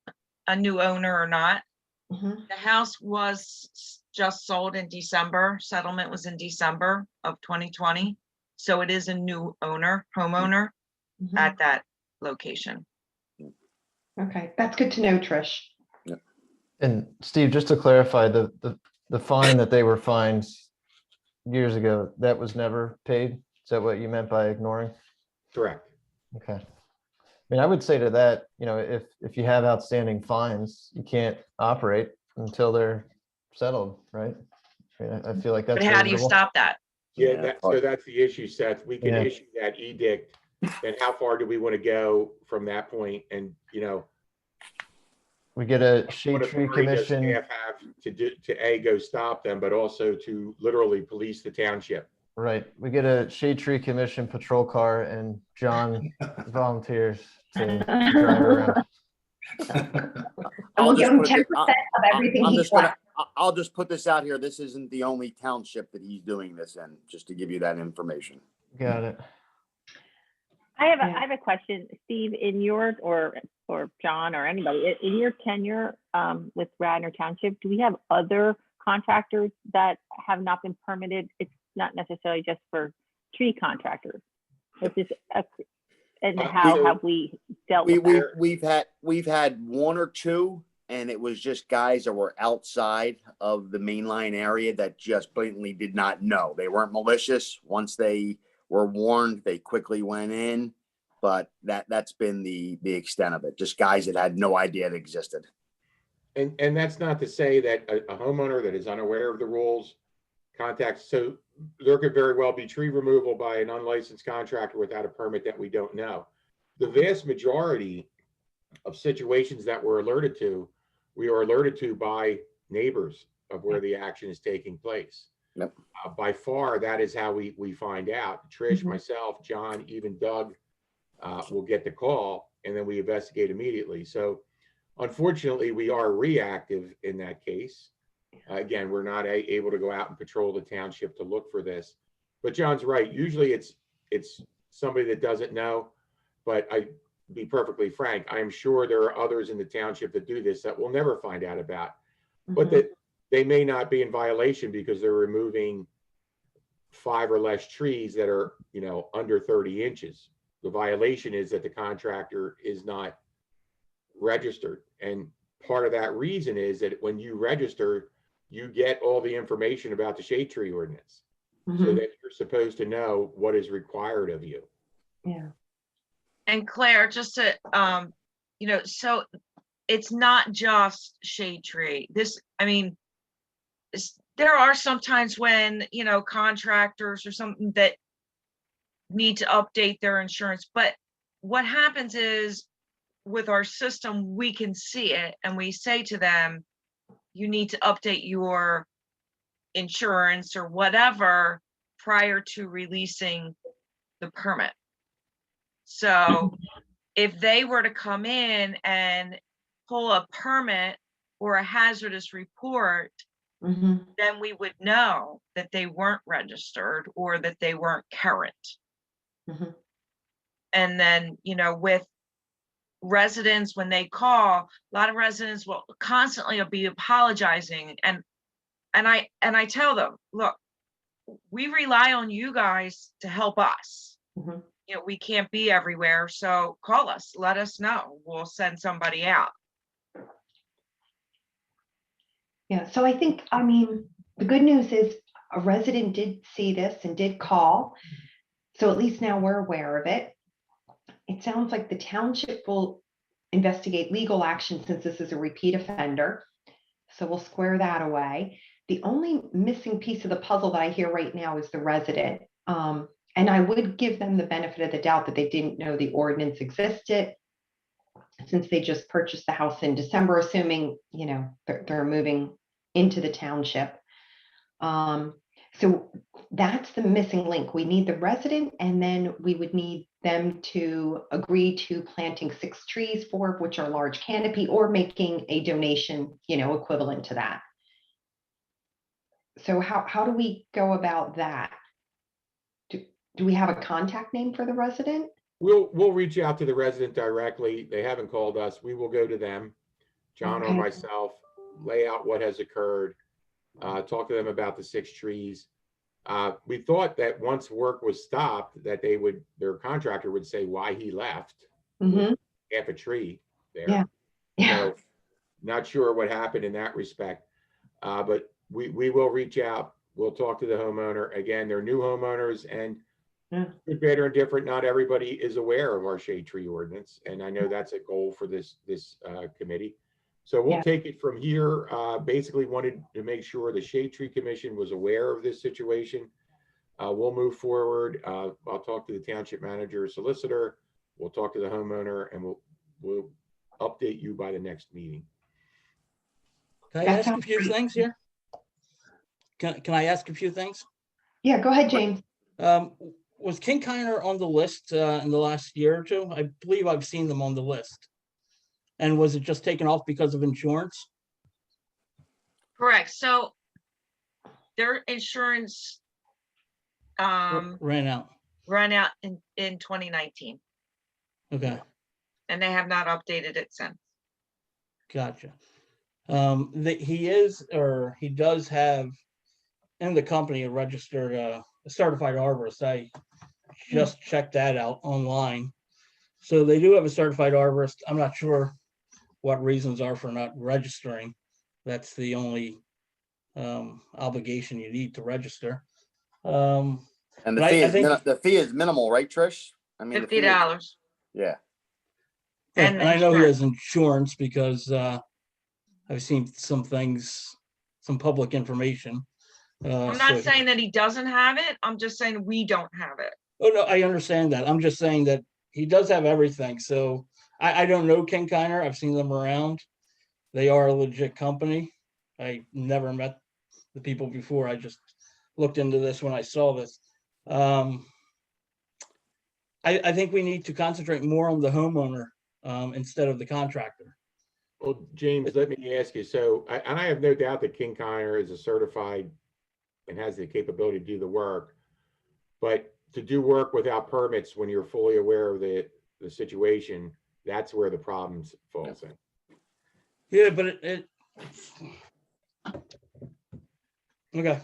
new owner or not. The house was just sold in December. Settlement was in December of 2020. So it is a new homeowner at that location. Okay, that's good to know, Trish. And Steve, just to clarify, the fine that they were fined years ago, that was never paid? Is that what you meant by ignoring? Correct. Okay. I mean, I would say to that, if you have outstanding fines, you can't operate until they're settled, right? I feel like that's But how do you reasonable. stop that? Yeah, so that's the issue, Seth. We can Yeah. issue that edict. Then how far do we want to go from that point? And, We get a what shade tree authority does commission. staff have to go stop them, but also to literally police the township? Right. We get a shade tree commission patrol car and John volunteers to drive around. And we'll give him put 10% it- of everything I'm he just gonna, collects. I'll just put this out here. This isn't the only township that he's doing this in, just to give you that information. Got it. I have a question, Steve, in yours or John or anybody, in your tenure with Radnor Township, do we have other contractors that have not been permitted? It's not necessarily just for tree contractors. It's just and how have we dealt with that? We've had one or two, and it was just guys that were outside of the mainline area that just blatantly did not know. They weren't malicious. Once they were warned, they quickly went in, but that's been the extent of it. Just guys that had no idea it existed. And that's not to say that a homeowner that is unaware of the rules contacts. So there could very well be tree removal by an unlicensed contractor without a permit that we don't know. The vast majority of situations that we're alerted to, we are alerted to by neighbors of where the action is taking place. Yep. By far, that is how we find out. Trish, myself, John, even Doug will get the call, and then we investigate immediately. So unfortunately, we are reactive in that case. Again, we're not able to go out and patrol the township to look for this. But John's right. Usually it's somebody that doesn't know. But I be perfectly frank, I'm sure there are others in the township that do this that we'll never find out about. But that they may not be in violation because they're removing 5 or less trees that are, under 30 inches. The violation is that the contractor is not registered. And part of that reason is that when you register, you get all the information about the shade tree ordinance, so that you're supposed to know what is required of you. Yeah. And Claire, just to, so it's not just shade tree. There are some times when, contractors or something that need to update their insurance, but what happens is with our system, we can see it and we say to them, you need to update your insurance or whatever prior to releasing the permit. So if they were to come in and pull a permit or a hazardous report, then we would know that they weren't registered or that they weren't current. And then, with residents, when they call, a lot of residents will constantly be apologizing. And I tell them, look, we rely on you guys to help us. We can't be everywhere. So call us, let us know. We'll send somebody out. Yeah. So I think, the good news is a resident did see this and did call. So at least now we're aware of it. It sounds like the township will investigate legal action since this is a repeat offender. So we'll square that away. The only missing piece of the puzzle that I hear right now is the resident. And I would give them the benefit of the doubt that they didn't know the ordinance existed since they just purchased the house in December, assuming, they're moving into the township. So that's the missing link. We need the resident, and then we would need them to agree to planting 6 trees, 4 of which are large canopy, or making a donation, equivalent to that. So how do we go about that? Do we have a contact name for the resident? We'll reach out to the resident directly. They haven't called us. We will go to them, John or myself, lay out what has occurred, talk to them about the 6 trees. We thought that once work was stopped, that their contractor would say why he left half a tree there. So not sure what happened in that respect, but we will reach out. We'll talk to the homeowner. Again, they're new homeowners, and good, bad, or indifferent, not everybody is aware of our shade tree ordinance. And I know that's a goal for this committee. So we'll take it from here. Basically wanted to make sure the Shade Tree Commission was aware of this situation. We'll move forward. I'll talk to the township manager, solicitor. We'll talk to the homeowner, and we'll update you by the next meeting. Can I ask a few things here? Can I ask a few things? Yeah, go ahead, James. Was King Kiner on the list in the last year or two? I believe I've seen them on the list. And was it just taken off because of insurance? Correct. So their insurance Ran out. in 2019, Okay, and they have not updated it since. gotcha. He does have in the company a registered, a certified arborist. I just checked that out online. So they do have a certified arborist. I'm not sure what reasons are for not registering. That's the only obligation you need to register. And the but fee I is, think, the fee is minimal, right, Trish? I mean, the fee is- $50. Yeah. yeah, And and I know he has insurance because I've seen some things, some public information. I'm not saying that he doesn't have it. I'm just saying we don't have it. Oh, no, I understand that. I'm just saying that he does have everything. So I don't know King Kiner. I've seen them around. They are a legit company. I never met the people before. I just looked into this when I saw this. I think we need to concentrate more on the homeowner instead of the contractor. Well, James, let me ask you. So, and I have no doubt that King Kiner is a certified and has the capability to do the work, but to do work without permits when you're fully aware of the situation, that's where the problems falls in. Yeah, but okay.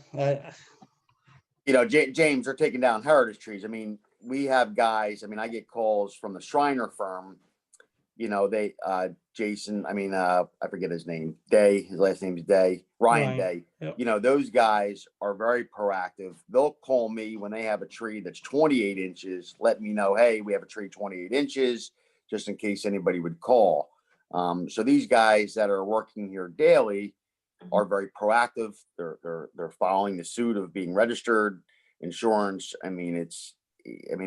You know, James, they're taking down heritage trees. I mean, we have guys, I mean, I get calls from the Shriner firm, you know, they, Jason, I forget his name, Day, his last name is Day, Ryan Day. Yep. You know, those guys are very proactive. They'll call me when they have a tree that's 28 inches, let me know, hey, we have a tree 28 inches, just in case anybody would call. So these guys that are working here daily are very proactive. They're following the suit of being registered, insurance. I mean,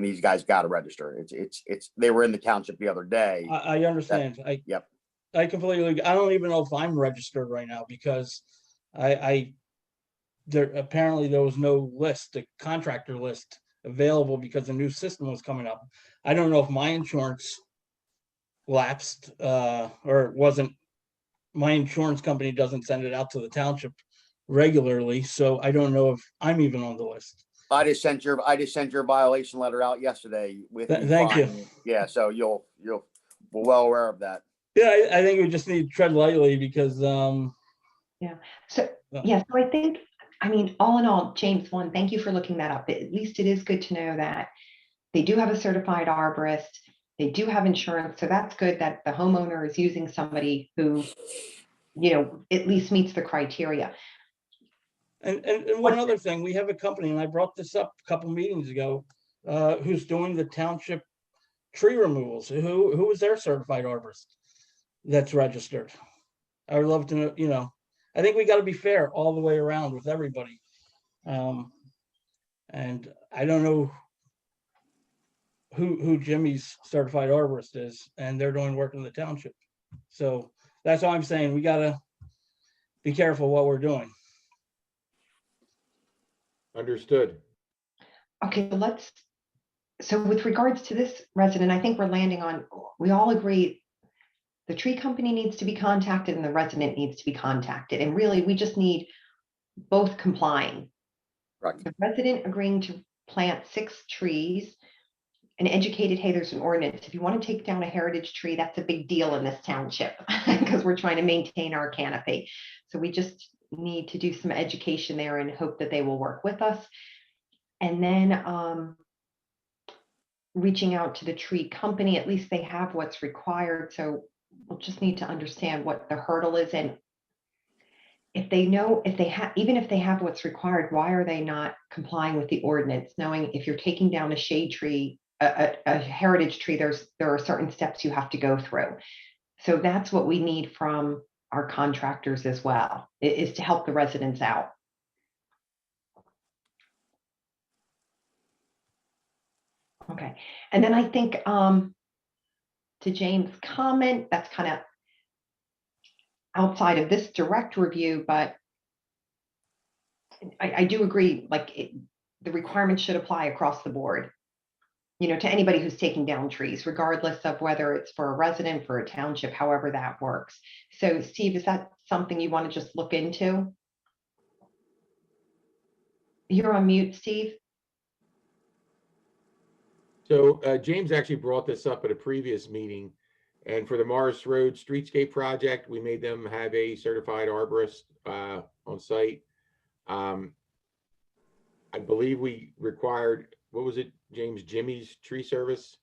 these guys got to register. They were in the township the other day. I understand. Yep. I completely, I don't even know if I'm registered right now because there apparently there was no list, a contractor list available because the new system was coming up. I don't know if my insurance lapsed or it wasn't, my insurance company doesn't send it out to the township regularly. So I don't know if I'm even on the list. I just sent your violation letter out yesterday with Thank you. Yeah, so we're well aware of that. Yeah, I think we just need to tread lightly because yeah. So I think, all in all, James, thank you for looking that up. At least it is good to know that they do have a certified arborist. They do have insurance. So that's good that the homeowner is using somebody who, at least meets the criteria. And one other thing, we have a company, and I brought this up a couple meetings ago, who's doing the township tree removals. Who is their certified arborist that's registered? I would love to know, I think we got to be fair all the way around with everybody. And I don't know who Jimmy's certified arborist is, and they're doing work in the township. So that's why I'm saying we got to be careful what we're doing. Understood. Okay, so with regards to this resident, I think we're landing on, we all agree the tree company needs to be contacted and the resident needs to be contacted. And really, we just need both complying. Right. The resident agreeing to plant 6 trees and educated, hey, there's an ordinance. If you want to take down a heritage tree, that's a big deal in this township because we're trying to maintain our canopy. So we just need to do some education there and hope that they will work with us. And then reaching out to the tree company, at least they have what's required. So we'll just need to understand what the hurdle is. And if they know, even if they have what's required, why are they not complying with the ordinance? Knowing if you're taking down a shade tree, a heritage tree, there are certain steps you have to go through. So that's what we need from our contractors as well, is to help the residents out. Okay, and then I think to James' comment, that's kind of outside of this direct review, but I do agree, like the requirements should apply across the board, you know, to anybody who's taking down trees, regardless of whether it's for a resident, for a township, however that works. So Steve, is that something you want to just look into? You're on mute, Steve. So James actually brought this up at a previous meeting. And for the Morris Road Streetscape project, we made them have a certified arborist on site. I believe we required, what was it, James, Jimmy's Tree Service,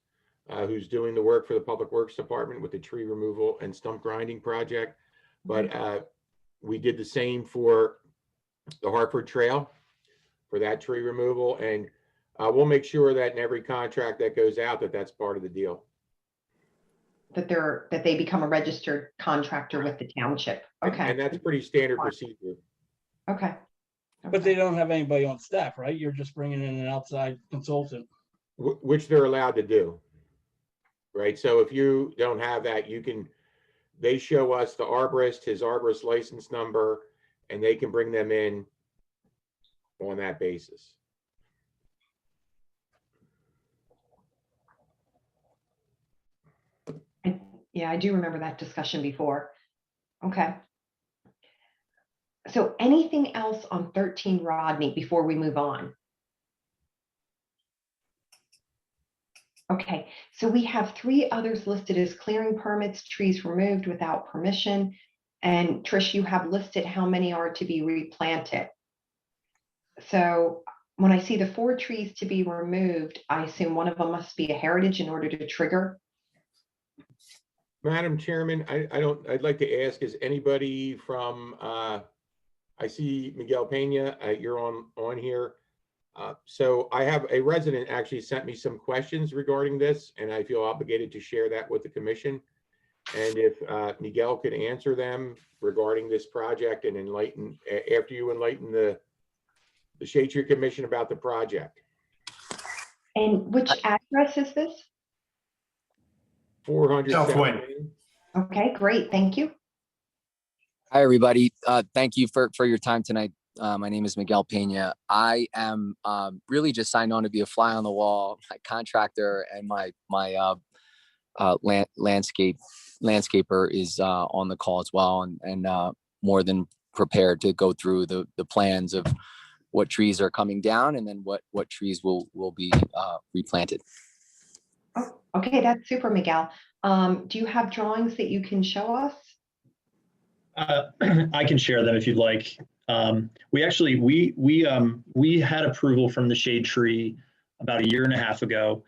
who's doing the work for the Public Works Department with the tree removal and stump grinding project. But we did the same for the Hartford Trail for that tree removal. And we'll make sure that in every contract that goes out, that's part of the deal. That they become a registered contractor with the township. Okay. And that's pretty standard procedure. Okay. But they don't have anybody on staff, right? You're just bringing in an outside consultant. Which they're allowed to do. Right. So if you don't have that, they show us the arborist, his arborist license number, and they can bring them in on that basis. Yeah, I do remember that discussion before. Okay. So anything else on 13 Rodney before we move on? Okay, so we have 3 others listed as clearing permits, trees removed without permission. And Trish, you have listed how many are to be replanted. So when I see the 4 trees to be removed, I assume one of them must be a heritage in order to trigger. Madam Chairman, I'd like to ask, is anybody from, I see Miguel Pena, you're on here. So I have a resident actually sent me some questions regarding this, and I feel obligated to share that with the commission. And if Miguel could answer them regarding this project and enlighten, after you enlighten the Shade Tree Commission about the project. And which address is this? 400 South Wayne. Okay, great. Thank you. Hi, everybody. Thank you for your time tonight. My name is Miguel Pena. I am really just signed on to be a fly on the wall, my contractor, and my landscaper is on the call as well, and more than prepared to go through the plans of what trees are coming down and then what trees will be replanted. Oh, okay, that's super, Miguel. Do you have drawings that you can show us? I can share them if you'd like. We actually, we had approval from the Shade Tree about 1.5 years ago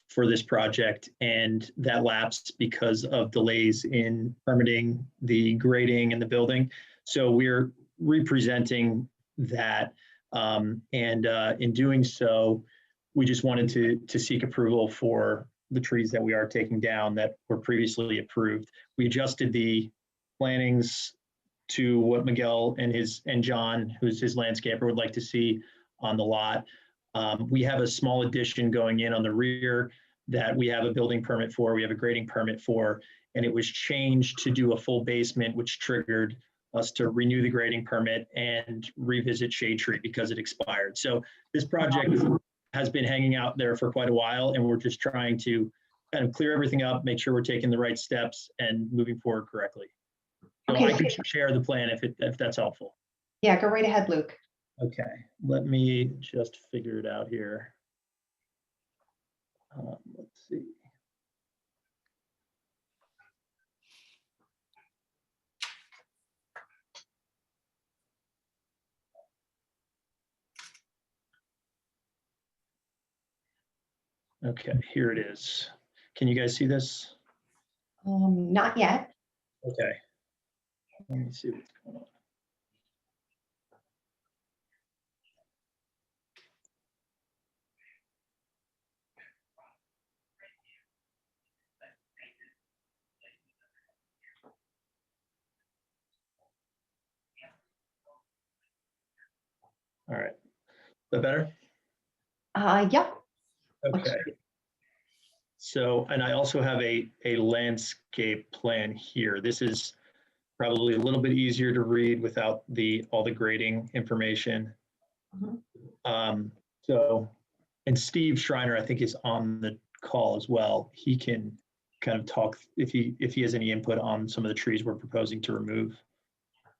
for this project, and that lapsed because of delays in permitting the grading and the building. So we're representing that, and in doing so, we just wanted to seek approval for the trees that we are taking down that were previously approved. We adjusted the plantings to what Miguel and John, who's his landscaper, would like to see on the lot. We have a small addition going in on the rear that we have a building permit for, we have a grading permit for, and it was changed to do a full basement, which triggered us to renew the grading permit and revisit Shade Tree because it expired. So this project has been hanging out there for quite a while, and we're just trying to kind of clear everything up, make sure we're taking the right steps and moving forward correctly. So Okay, I can share the plan if that's helpful. Yeah, go right ahead, Luke. Okay, let me just figure it out here. Let's see. Okay, here it is. Can you guys see this? Not yet. Okay. Let me see what's going on. All right. Is that better? Yep. Okay. So, and I also have a landscape plan here. This is probably a little bit easier to read without all the grading information. So, and Steve Schreiner, I think, is on the call as well. He can kind of talk if he has any input on some of the trees we're proposing to remove.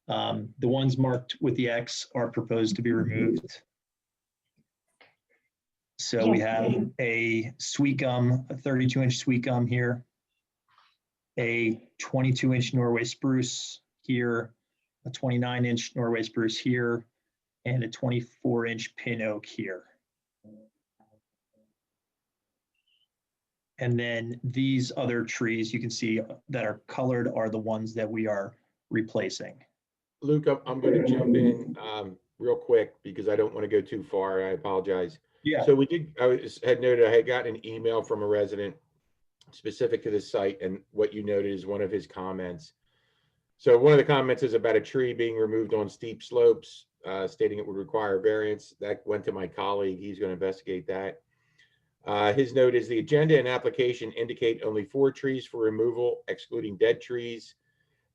The ones marked with the X are proposed to be removed. So we have a sweet gum, a 32-inch sweet gum here, a 22-inch Norway spruce here, a 29-inch Norway spruce here, and a 24-inch pin oak here. And then these other trees you can see that are colored are the ones that we are replacing. Luke, I'm going to jump in real quick because I don't want to go too far. I apologize. Yeah. So had noted I had gotten an email from a resident specific to this site, and what you noted is one of his comments. So one of the comments is about a tree being removed on steep slopes, stating it would require variance. That went to my colleague. He's going to investigate that. His note is the agenda and application indicate only 4 trees for removal, excluding dead trees.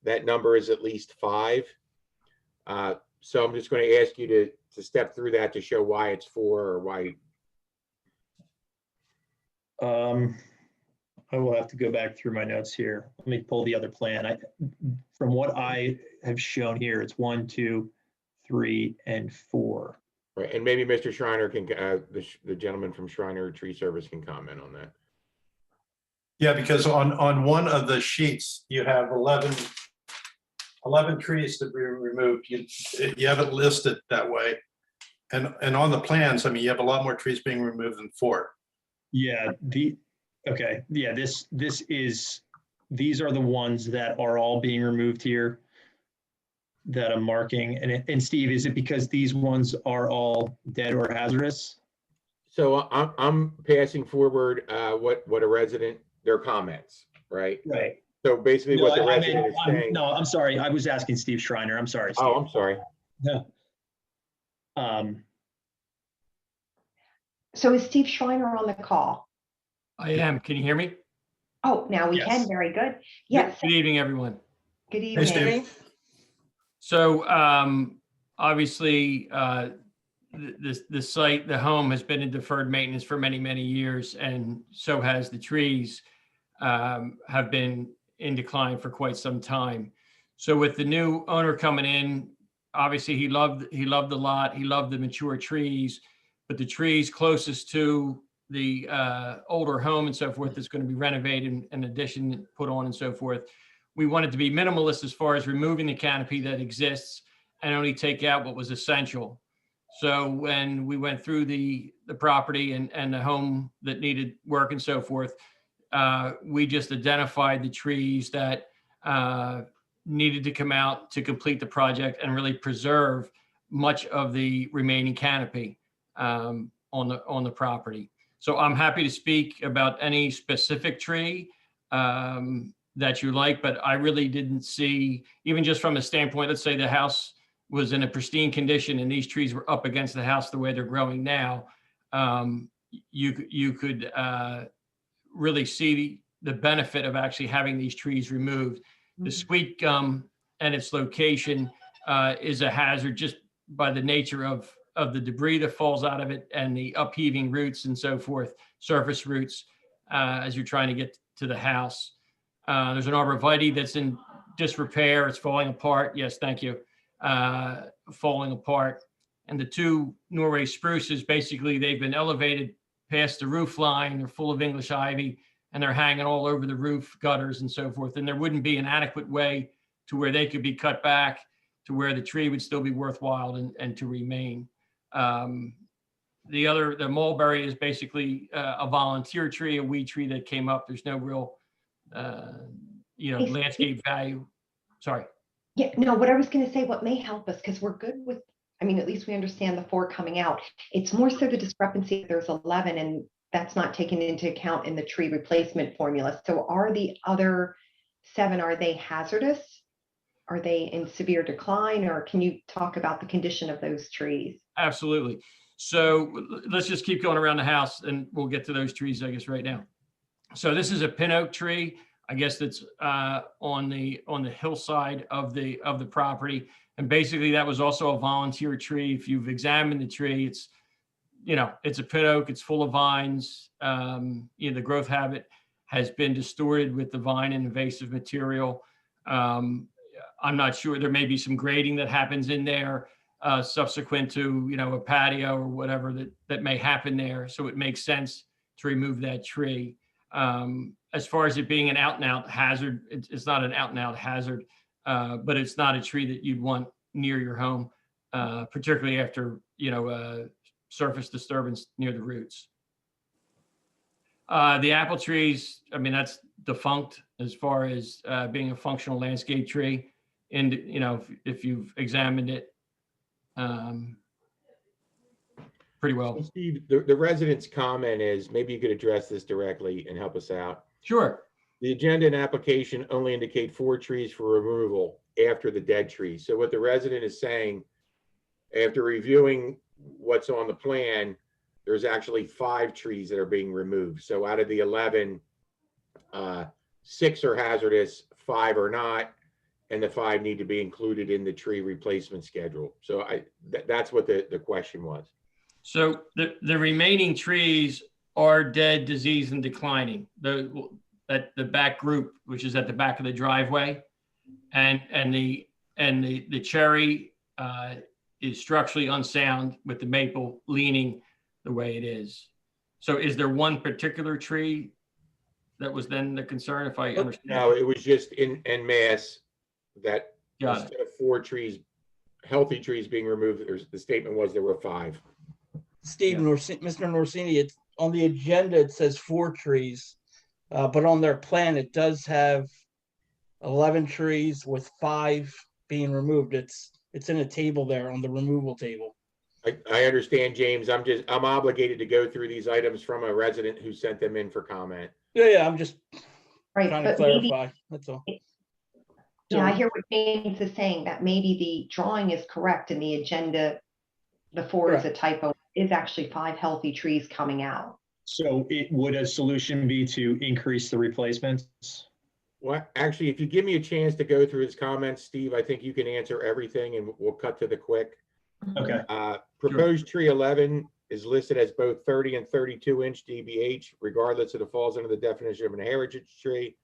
That number is at least 5. So I'm just going to ask you to step through that to show why it's 4 or why. I will have to go back through my notes here. Let me pull the other plan. From what I have shown here, it's 1, 2, 3, and 4. Right, and maybe Mr. Schreiner can, the gentleman from Schreiner Tree Service can comment on that. Yeah, because on one of the sheets, you have 11 trees to be removed. You have it listed that way. And on the plans, I mean, you have a lot more trees being removed than 4. Yeah, okay. Yeah, these are the ones that are all being removed here that I'm marking. And Steve, is it because these ones are all dead or hazardous? So I'm passing forward what a resident, their comments, right? Right. So basically what the resident is saying. No, I'm sorry. I was asking Steve Schreiner. I'm sorry, Steve. Oh, I'm sorry. Yeah. So is Steve Schreiner on the call? I am. Can you hear me? Oh, now we Yes. can. Very good. Yes. Good evening, everyone. Good evening. Hey, Steve. So obviously, the site, the home has been in deferred maintenance for many, many years, and so has the trees have been in decline for quite some time. So with the new owner coming in, obviously he loved the lot, he loved the mature trees, but the trees closest to the older home and so forth that's going to be renovated and addition put on and so forth. We wanted to be minimalist as far as removing the canopy that exists and only take out what was essential. So when we went through the property and the home that needed work and so forth, we just identified the trees that needed to come out to complete the project and really preserve much of the remaining canopy on the property. So I'm happy to speak about any specific tree that you like, but I really didn't see, even just from a standpoint, let's say the house was in a pristine condition and these trees were up against the house the way they're growing now, you could really see the benefit of actually having these trees removed. The sweet gum and its location is a hazard just by the nature of the debris that falls out of it and the upheaving roots and so forth, surface roots, as you're trying to get to the house. There's an arborvitae that's in disrepair. It's falling apart. Yes, thank you. Falling apart. And the 2 Norway spruces, basically, they've been elevated past the roof line. They're full of English ivy, and they're hanging all over the roof gutters and so forth. And there wouldn't be an adequate way to where they could be cut back to where the tree would still be worthwhile and to remain. The mulberry is basically a volunteer tree, a weed tree that came up. There's no real, landscape value. Sorry. Yeah, no, what I was going to say, what may help us, because we're good with, I mean, at least we understand the 4 coming out. It's more so the discrepancy. There's 11, and that's not taken into account in the tree replacement formula. So are the other 7, are they hazardous? Are they in severe decline, or can you talk about the condition of those trees? Absolutely. So let's just keep going around the house and we'll get to those trees, I guess, right now. So this is a pin oak tree. I guess that's on the hillside of the property. And basically that was also a volunteer tree. If you've examined the tree, it's, it's a pin oak, it's full of vines. The growth habit has been distorted with the vine and invasive material. I'm not sure, there may be some grading that happens in there subsequent to, a patio or whatever that may happen there. So it makes sense to remove that tree. As far as it being an out and out hazard, it's not an out and out hazard, but it's not a tree that you'd want near your home, particularly after, surface disturbance near the roots. The apple trees, I mean, that's defunct as far as being a functional landscape tree. And, if you've examined it pretty well. Steve, the resident's comment is, maybe you could address this directly and help us out. Sure. The agenda and application only indicate 4 trees for removal after the dead trees. So what the resident is saying, after reviewing what's on the plan, there's actually 5 trees that are being removed. So out of the 11, 6 are hazardous, 5 are not, and the 5 need to be included in the tree replacement schedule. So that's what the question was. So the remaining trees are dead, diseased, and declining. The back group, which is at the back of the driveway, and the cherry is structurally unsound with the maple leaning the way it is. So is there one particular tree that was then the concern, if I understand? No, it was just en masse that Got instead of 4 trees, healthy trees being removed, the statement was there were 5. Steve, Mr. Norsini, it's on the agenda, it says 4 trees, but on their plan, it does have 11 trees with 5 being removed. It's in a table there on the removal table. I understand, James. I'm obligated to go through these items from a resident who sent them in for comment. Yeah, I'm just Right, trying to but clarify, that's all. Yeah, I hear what James is saying, that maybe the drawing is correct and the agenda, the 4 is a typo, is actually 5 healthy trees coming out. So would a solution be to increase the replacements? Well, actually, if you give me a chance to go through his comments, Steve, I think you can answer everything and we'll cut to the quick. Okay. Proposed tree 11 is listed as both 30 and 32-inch DBH, regardless if it falls under the definition of an heritage tree.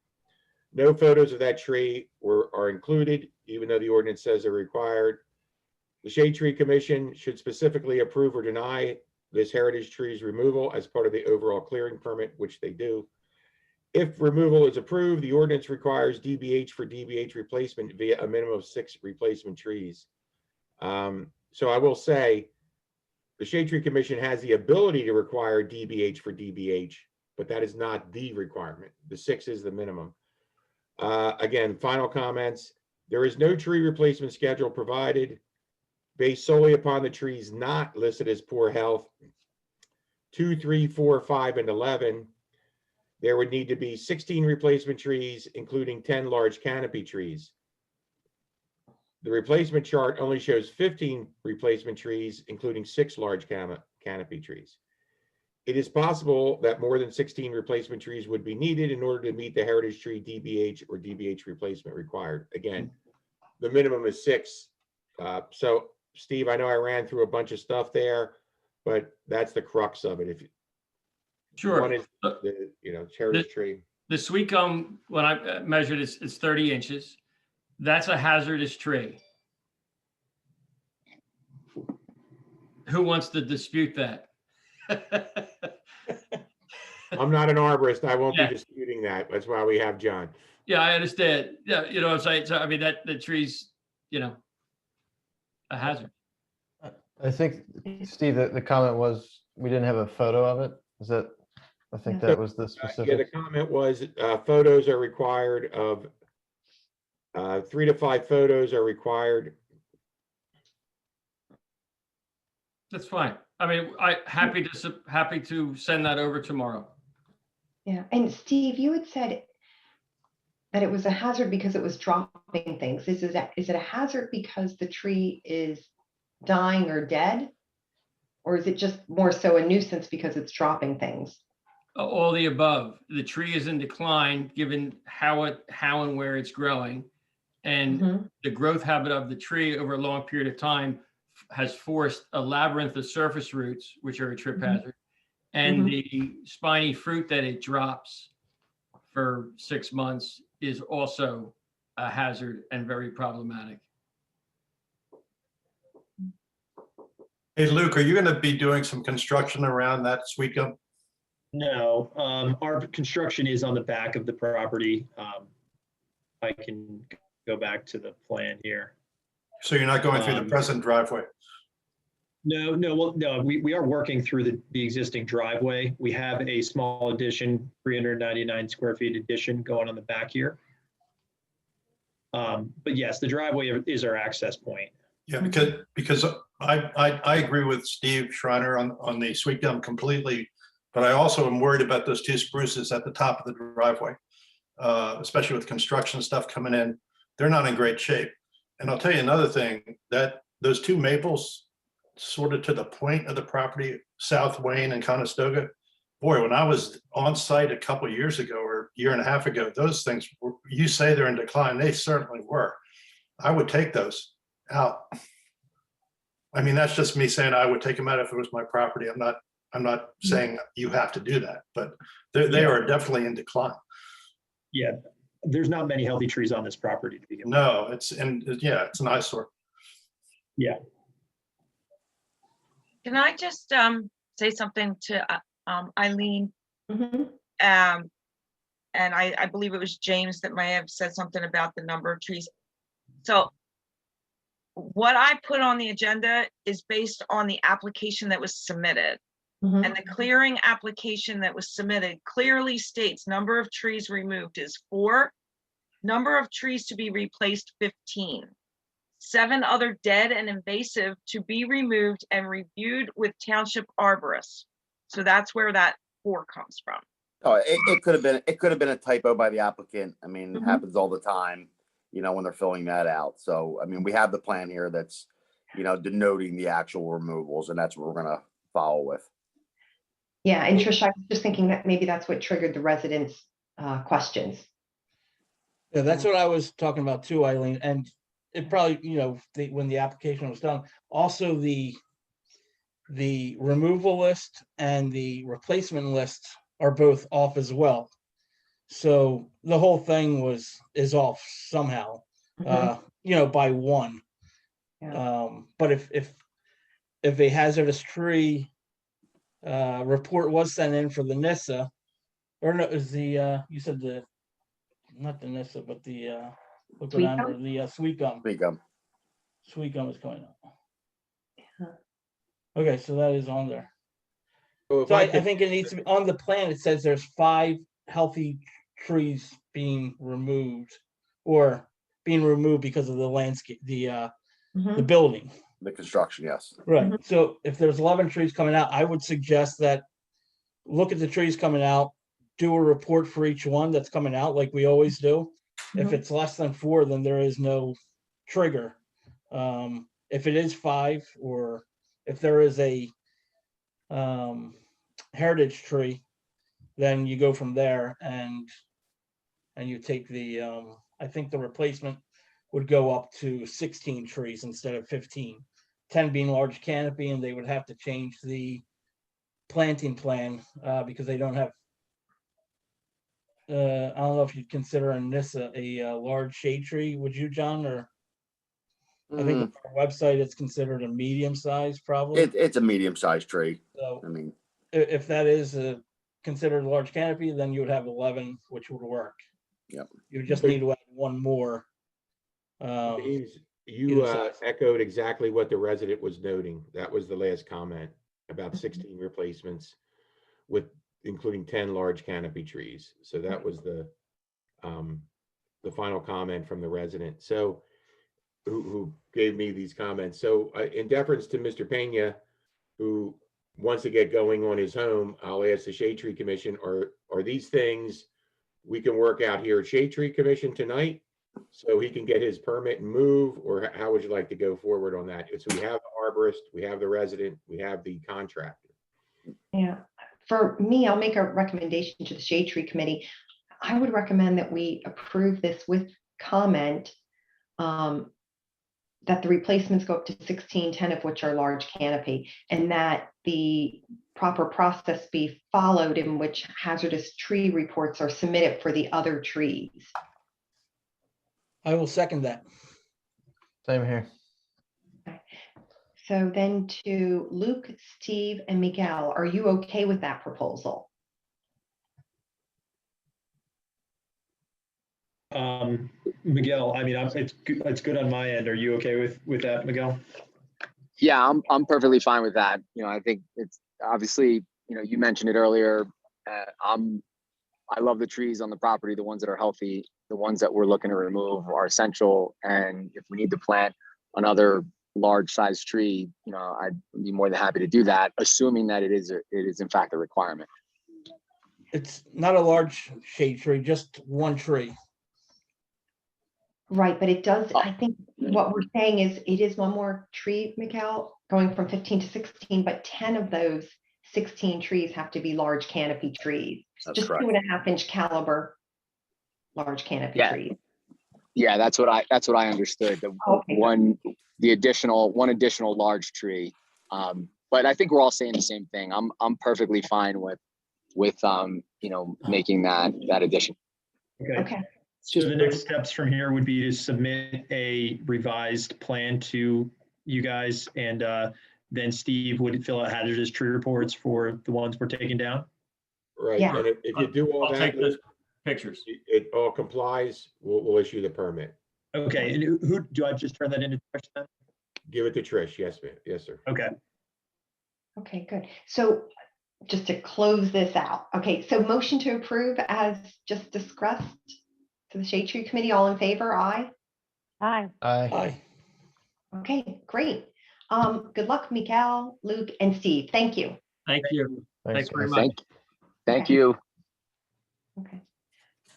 No photos of that tree are included, even though the ordinance says they're required. The Shade Tree Commission should specifically approve or deny this heritage tree's removal as part of the overall clearing permit, which they do. If removal is approved, the ordinance requires DBH for DBH replacement via a minimum of 6 replacement trees. So I will say the Shade Tree Commission has the ability to require DBH for DBH, but that is not the requirement. The 6 is the minimum. Again, final comments. There is no tree replacement schedule provided based solely upon the trees not listed as poor health. 2, 3, 4, 5, and 11. There would need to be 16 replacement trees, including 10 large canopy trees. The replacement chart only shows 15 replacement trees, including 6 large canopy trees. It is possible that more than 16 replacement trees would be needed in order to meet the heritage tree DBH or DBH replacement required. Again, the minimum is 6. So Steve, I know I ran through a bunch of stuff there, but that's the crux of it. If Sure. One is the heritage tree. The sweet gum, when I measured, it's 30 inches. That's a hazardous tree. Who wants to dispute that? I'm not an arborist. I won't Yeah. be disputing that. That's why we have John. Yeah, I understand. Yeah, you know what I'm saying? So, I mean, that the tree's, a hazard. I think, Steve, the comment was, we didn't have a photo of it. Is that, I think that was the Yeah, the specific. comment was photos are required of 3 to 5 photos are required. That's fine. I mean, happy to send that over tomorrow. Yeah, and Steve, you had said that it was a hazard because it was dropping things. Is it a hazard because the tree is dying or dead? Or is it just more so a nuisance because it's dropping things? All the above. The tree is in decline, given how and where it's growing. And the growth habit of the tree over a long period of time has forced a labyrinth of surface roots, which are a trip hazard. And the spiny fruit that it drops for 6 months is also a hazard and very problematic. Hey, Luke, are you going to be doing some construction around that sweet gum? No, our construction is on the back of the property. I can go back to the plan here. So you're not going through the present driveway? No, we are working through the existing driveway. We have a small addition, 399 square feet addition going on the back here. But yes, the driveway is our access point. Yeah, because I agree with Steve Schreiner on the sweet gum completely, but I also am worried about those 2 spruces at the top of the driveway, especially with construction stuff coming in. They're not in great shape. And I'll tell you another thing, that those 2 maples sort of to the point of the property, South Wayne and Conestoga, boy, when I was on site a couple of years ago or a year and a half ago, those things, you say they're in decline, they certainly were. I would take those out. I mean, that's just me saying I would take them out if it was my property. I'm not saying you have to do that, but they are definitely in decline. Yeah, there's not many healthy trees on this property to begin with. No, it's an eyesore. Yeah. Can I just say something to Eileen? And I believe it was James that may have said something about the number of trees. So what I put on the agenda is based on the application that was submitted. And the clearing application that was submitted clearly states number of trees removed is 4, number of trees to be replaced 15. 7 other dead and invasive to be removed and reviewed with township arborists. So that's where that 4 comes from. Oh, it could have been a typo by the applicant. I mean, it happens all the time, when they're filling that out. So, I mean, we have the plan here that's, denoting the actual removals, and that's what we're going to follow with. Yeah, and Trish, I was just thinking that maybe that's what triggered the residents' questions. Yeah, that's what I was talking about too, Eileen. And it probably, when the application was done, also the removal list and the replacement list are both off as well. So the whole thing is off somehow, by 1. Yeah. But if a hazardous tree report was sent in for the NISA, or no, is the you said not the NISA, but the Sweet gum? the sweet gum. Sweet gum. Sweet gum is coming up. Okay, so that is on there. So I think it needs to be on the plan. It says there's 5 healthy trees being removed because of the landscape, the building. The construction, yes. Right. So if there's 11 trees coming out, I would suggest that look at the trees coming out, do a report for each one that's coming out like we always do. If it's less than 4, then there is no trigger. If it is 5, or if there is a heritage tree, then you go from there and you take the I think the replacement would go up to 16 trees instead of 15. 10 being large canopy, and they would have to change the planting plan because they don't have I don't know if you'd consider a NISA a large shade tree, would you, John? Or I think on our website it's considered a medium size, probably. It's a medium sized tree. So I mean, if that is considered a large canopy, then you would have 11, which would work. Yep. You just need to add 1 more. You echoed exactly what the resident was noting. That was the last comment about 16 replacements with including 10 large canopy trees. So that was the final comment from the resident. So who gave me these comments. So in deference to Mr. Pena, who wants to get going on his home, I'll ask the Shade Tree Commission, are these things we can work out here at Shade Tree Commission tonight so he can get his permit and move, or how would you like to go forward on that? So we have the arborist, we have the resident, we have the contractor. Yeah, for me, I'll make a recommendation to the Shade Tree Committee. I would recommend that we approve this with comment that the replacements go up to 16, 10 of which are large canopy, and that the proper process be followed in which hazardous tree reports are submitted for the other trees. I will second that. Same here. So then to Luke, Steve, and Miguel, are you okay with that proposal? Miguel, I mean, it's good on my end. Are you okay with that, Miguel? Yeah, I'm perfectly fine with that. You know, I think it's obviously, you know, you mentioned it earlier. I love the trees on the property, the ones that are healthy, the ones that we're looking to remove are essential. And if we need to plant another large size tree, you know, I'd be more than happy to do that, assuming that it is in fact a requirement. It's not a large shade tree, just one tree. Right, but it does, I think what we're saying is it is one more tree, Miguel, going from 15 to 16, but 10 of those 16 trees have to be large canopy trees. That's just correct. 2.5-inch caliber large canopy trees. Yeah, that's what I understood. The one additional large tree. But I think we're all saying the same thing. I'm perfectly fine with you know, making that addition. Okay. So the next steps from here would be to submit a revised plan to you guys, and then Steve would fill out hazardous tree reports for the ones we're taking down. Right, Yeah. and if you do all I'll that, take those pictures. it all complies, we'll issue the permit. Okay, and who do I just turn that into Trish then? Give it to Trish. Yes, ma'am. Yes, sir. Okay. Okay, good. So just to close this out. Okay, so motion to approve as just discussed to the Shade Tree Committee. All in favor? Aye. Aye. Aye. Okay, great. Good luck, Miguel, Luke, and Steve. Thank you. Thank you. Thanks very guys. much. Thank Okay. you.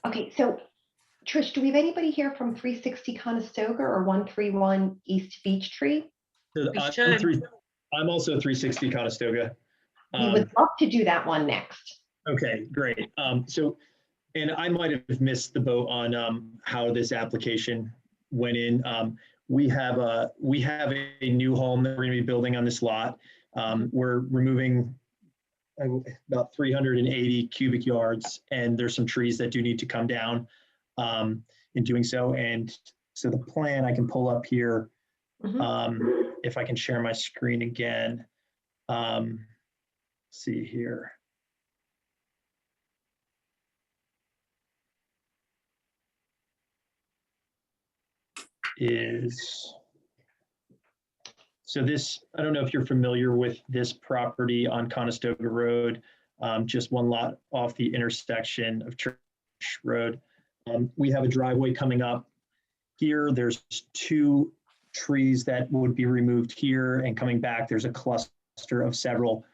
Okay, so Trish, do we have anybody here from 360 Conestoga or 131 East Beach Tree? So We should. I'm also 360 Conestoga. We would love to do that one next. Okay, great. So, and I might have missed the boat on how this application went in. We have a new home that we're going to be building on this lot. We're removing about 380 cubic yards, and there's some trees that do need to come down in doing so. And so the plan I can pull up here, if I can share my screen again. See here. So this, I don't know if you're familiar with this property on Conestoga Road, just one lot off the intersection of Church Road. We have a driveway coming up here. There's 2 trees that would be removed here, and coming back, there's a cluster of several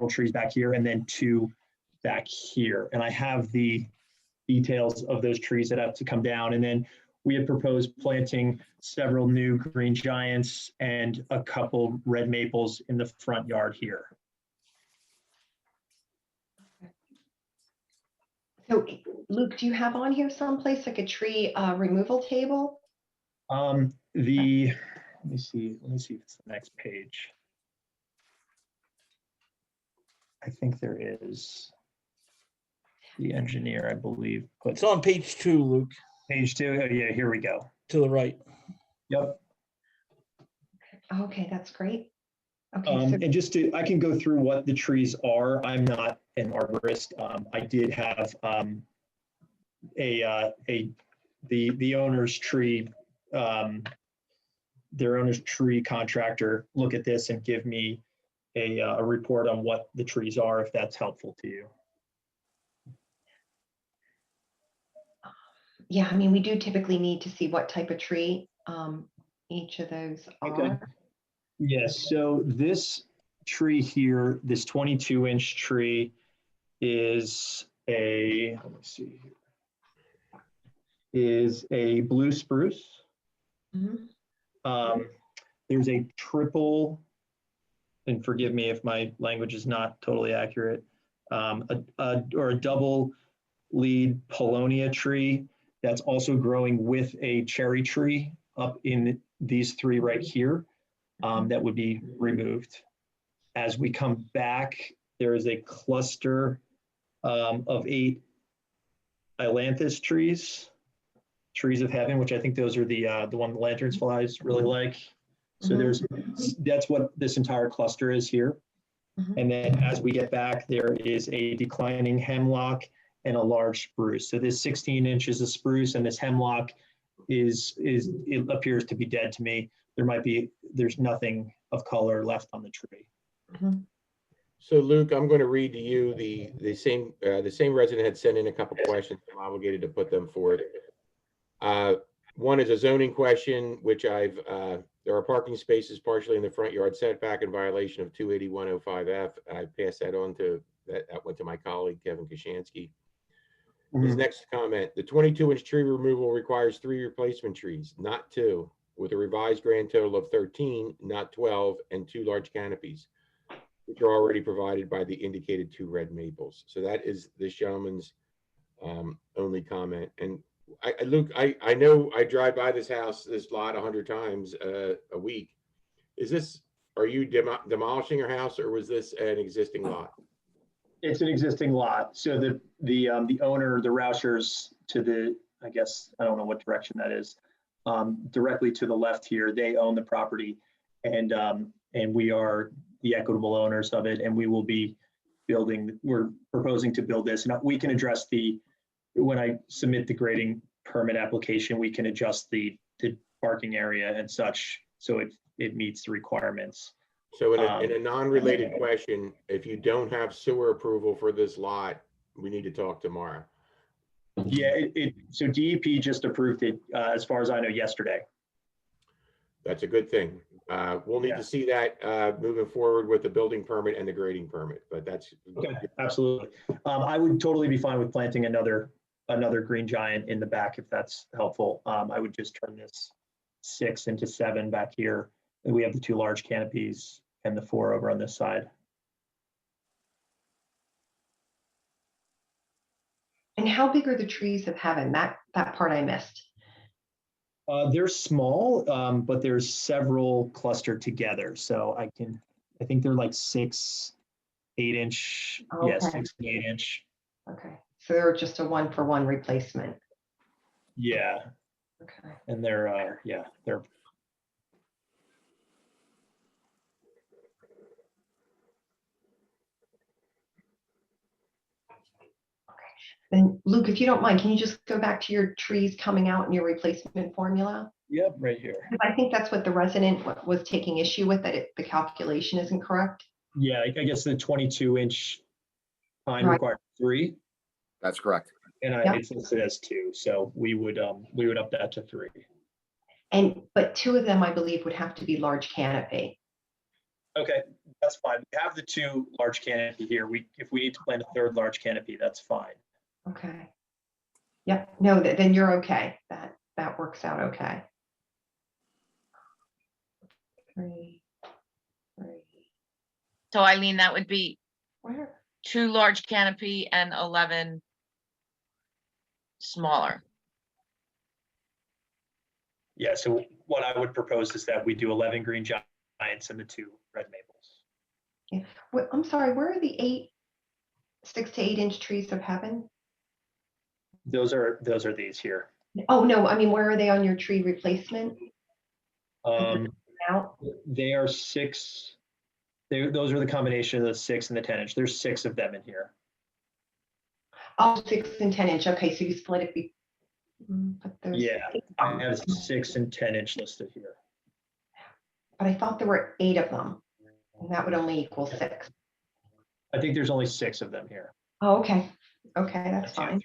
trees back here, and then 2 back here. And I have the details of those trees that have to come down. And then we had proposed planting several new green giants and a couple red maples in the front yard here. So Luke, do you have on here someplace like a tree removal table? Let me see if it's the next page. I think there is. The engineer, I believe. It's on page 2, Luke. Page 2, oh yeah, here we go. To the right. Yep. Okay, that's great. Okay, And just to, I can go through what the trees are. I'm not an arborist. I did have the owner's tree, their owner's tree contractor look at this and give me a report on what the trees are, if that's helpful to you. yeah, I mean, we do typically need to see what type of tree each of those are. Okay. Yes, so this tree here, this 22-inch tree is let me see here, is a blue spruce. There's a triple and forgive me if my language is not totally accurate, or a double lead Paulownia tree that's also growing with a cherry tree up in these three right here, that would be removed. As we come back, there is a cluster of 8 ailanthus trees of heaven, which I think those are the one the lanterns flies really like. So that's what this entire cluster is here. And then as we get back, there is a declining hemlock and a large spruce. So this 16 inches of spruce and this hemlock it appears to be dead to me. There's nothing of color left on the tree. So Luke, I'm going to read to you the same resident had sent in a couple questions. I'm obligated to put them forth. One is a zoning question, which there are parking spaces partially in the front yard setback in violation of 28105F. I passed that on that went to my colleague, Kevin Kashansky. His next comment, the 22-inch tree removal requires 3 replacement trees, not 2, with a revised grand total of 13, not 12, and 2 large canopies, which are already provided by the indicated 2 red maples. So that is this gentleman's only comment. And Luke, I know I drive by this lot 100 times a week. Are you demolishing your house, or was this an existing lot? It's an existing lot. So the owner, the Roushers to the, I guess, I don't know what direction that is, directly to the left here, they own the property, and we are the equitable owners of it, and we will be we're proposing to build this. And we can address when I submit the grading permit application, we can adjust the parking area and such, so it meets the requirements. So in a non-related question, if you don't have sewer approval for this lot, we need to talk tomorrow. Yeah, so DEP just approved it, as far as I know, yesterday. That's a good thing. We'll need to see that moving forward with the building permit and the grading permit, but that's okay. Absolutely. I would totally be fine with planting another green giant in the back if that's helpful. I would just turn this 6 into 7 back here. And we have the 2 large canopies and the 4 over on this side. And how big are the trees of heaven? That part I missed. They're small, but there's several clustered together. So I think they're like 6, 8 inch. Okay. Yeah, 6 and 8 inch. Okay. So they're just a 1-for-1 replacement. Yeah. Okay. And they're Then Luke, if you don't mind, can you just go back to your trees coming out in your replacement formula? Yep, right here. I think that's what the resident was taking issue with, that the calculation isn't correct. Yeah, I guess the 22-inch pine required 3. That's correct. And it's listed as 2, so we would up that to 3. But 2 of them, I believe, would have to be large canopy. Okay, that's fine. We have the 2 large canopy here. If we need to plant a 3rd large canopy, that's fine. Okay. Yep. No, then you're okay. That works out okay. 3. So Eileen, that would be Where? 2 large canopy and 11 smaller. Yeah, so what I would propose is that we do 11 green giants and the 2 red maples. Yeah. I'm sorry, where are the 6 to 8 inch trees of heaven? Those are these here. Oh, no, I mean, where are they on your tree replacement? They are 6. Those are the combination of the 6 and the 10 inch. There's 6 of them in here. Oh, 6 and 10 inch. Okay, so you split it. Yeah, I have 6 and 10 inch listed here. But I thought there were 8 of them, and that would only equal 6. I think there's only 6 of them here. Oh, okay. Okay, that's fine.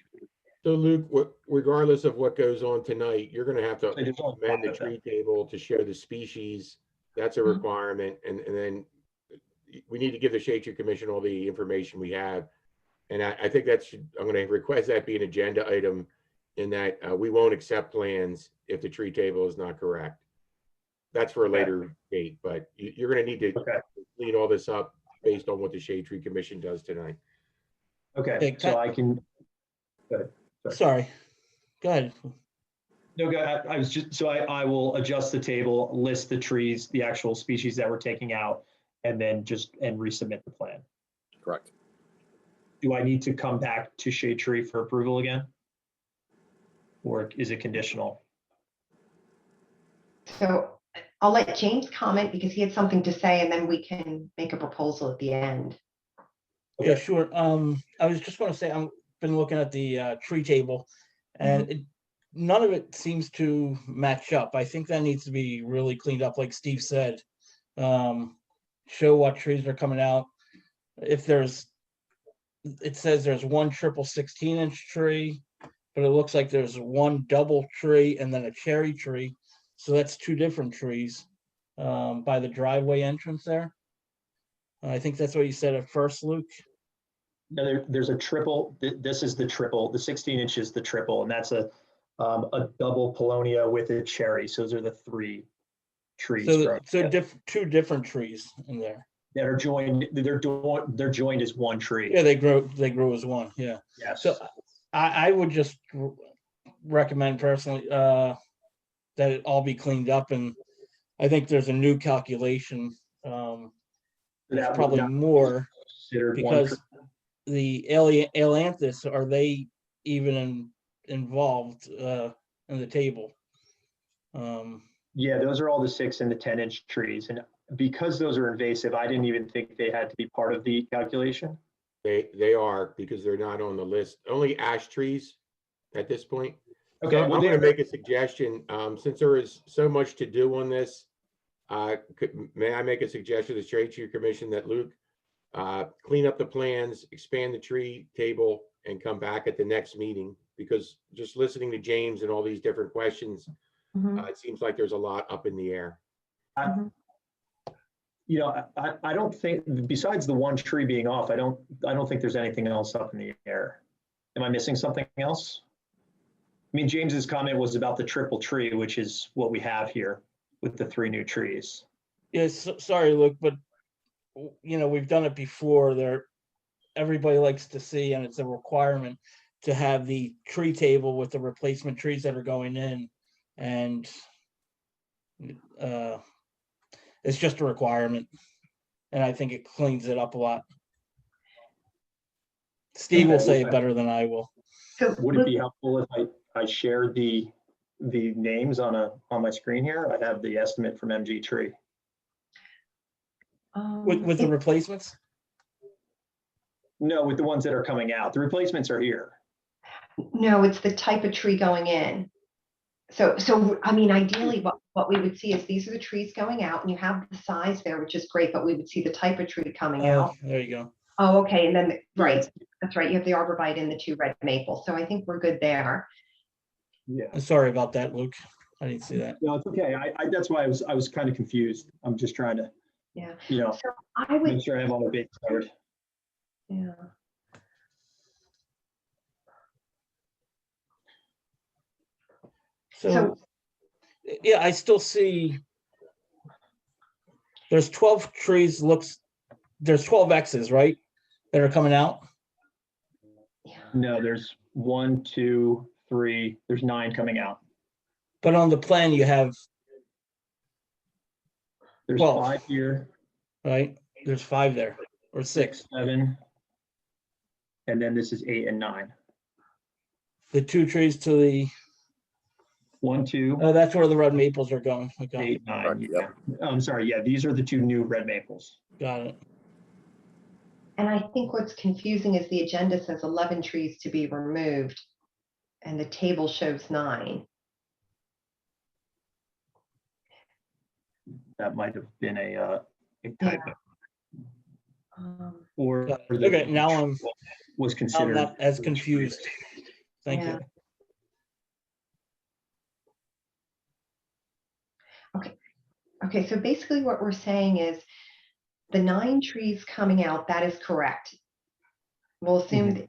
So Luke, regardless of what goes on tonight, you're going to have to amend the tree table to show the species. That's a requirement. And then we need to give the Shade Tree Commission all the information we have. And I think I'm going to request that be an agenda item, in that we won't accept plans if the tree table is not correct. that's for a later date, but you're gonna need to clean all this up based on what the Shade Tree Commission does tonight. Okay, so I can, go ahead. Sorry, go ahead. No, go ahead. I was just, so I will adjust the table, list the trees, the actual species that we're taking out, and then and resubmit the plan. Correct. Do I need to come back to Shade Tree for approval again? Or is it conditional? So I'll let James comment because he had something to say, and then we can make a proposal at the end. Yeah, sure. I was just going to say, I've been looking at the tree table, and none of it seems to match up. I think that needs to be really cleaned up, like Steve said. Show what trees are coming out. If it says there's one triple 16-inch tree, but it looks like there's one double tree and then a cherry tree. So that's two different trees by the driveway entrance there. I think that's what you said at first, Luke. No, there's a triple. This is the triple. The 16 inches, the triple, and that's a double Polonia with a cherry. So those are the three trees. So two different trees in there that are joined. They're joined as one tree. Yeah, they grow as one. Yeah. Yes. So I would just recommend personally that it all be cleaned up, and I think there's a new calculation. There's probably more because the ailanthus, are they even involved in the table? Yeah, those are all the 6 and the 10-inch trees, and because those are invasive, I didn't even think they had to be part of the calculation. They are, because they're not on the list. Only ash trees at this point. Okay, So well, I'm going to make a suggestion. Since there is so much to do on this, may I make a suggestion to the Shade Tree Commission that Luke clean up the plans, expand the tree table, and come back at the next meeting? Because just listening to James and all these different questions, it seems like there's a lot up in the air. You know, I don't think, besides the one tree being off, I don't think there's anything else up in the air. Am I missing something else? I mean, James's comment was about the triple tree, which is what we have here with the 3 new trees. Yes, sorry, Luke, but you know, we've done it before. Everybody likes to see, and it's a requirement to have the tree table with the replacement trees that are going in, and it's just a requirement, and I think it cleans it up a lot. Steve will say it better than I will. Would it be helpful if I shared the names on my screen here? I have the estimate from MG Tree. With the replacements? No, with the ones that are coming out. The replacements are here. No, it's the type of tree going in. So I mean, ideally, what we would see is these are the trees going out, and you have the size there, which is great, but we would see the type of tree coming out. There you go. Oh, okay, and then, right, that's right, you have the arborvitae and the 2 red maples, so I think we're good there. Yeah. Sorry about that, Luke. I didn't see that. No, it's okay. That's why I was kind of confused. I'm just trying to, you know, so I would make sure I have all my bases covered. Yeah. So, yeah, I still see there's 12 trees, there's 12 X's, right, that are coming out? No, there's 1, 2, 3, there's 9 coming out. But on the plan, you have There's 12. 5 here. Right? There's 5 there, or 6. 7. And then this is 8 and 9. The 2 trees to the 1, 2. Oh, that's where the red maples are going. Okay. 8, 9. Yeah. I'm sorry. Yeah, these are the 2 new red maples. Got it. And I think what's confusing is the agenda says 11 trees to be removed, and the table shows 9. That might have been a typo. Or Okay, now I'm considered not as confused. Thank you. Okay, so basically what we're saying is the 9 trees coming out, that is correct. We'll assume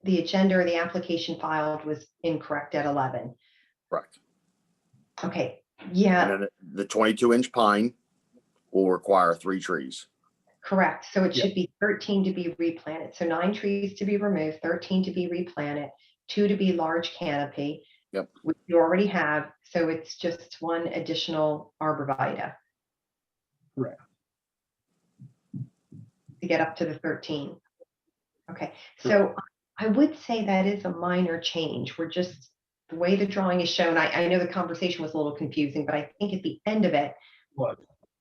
the agenda or the application filed was incorrect at 11. Correct. Okay, Yeah, And then the 22-inch pine will require 3 trees. correct. So it Yeah. should be 13 to be replanted. So 9 trees to be removed, 13 to be replanted, 2 to be large canopy. Yep. Which you already have. So it's just 1 additional arborvitae Correct. to get up to the 13. Okay, so I would say that is a minor change. We're just, the way the drawing is shown, I know the conversation was a little confusing, but I think at the end of it, What?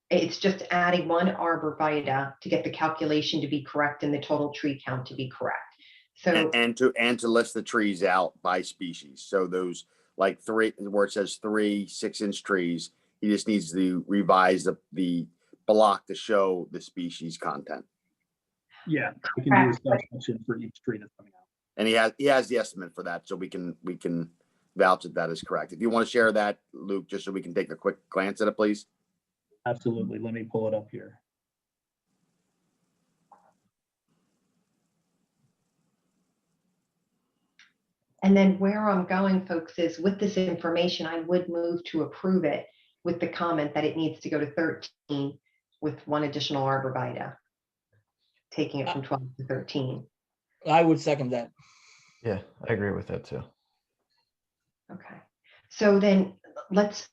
it's just adding 1 arborvitae to get the calculation to be correct and the total tree count to be correct. So, And to list the trees out by species. So those like 3, where it says 3 6-inch trees, he just needs to revise the block to show the species content. Yeah, we can do a subsection for each tree that's coming out. And he has the estimate for that, so we can vouch that is correct. If you want to share that, Luke, just so we can take a quick glance at it, please. Absolutely. Let me pull it up here. and then where I'm going, folks, is with this information, I would move to approve it with the comment that it needs to go to 13 with 1 additional arborvitae, taking it from 12 to 13. I would second that. Yeah, I agree with that too. Okay, so then let's,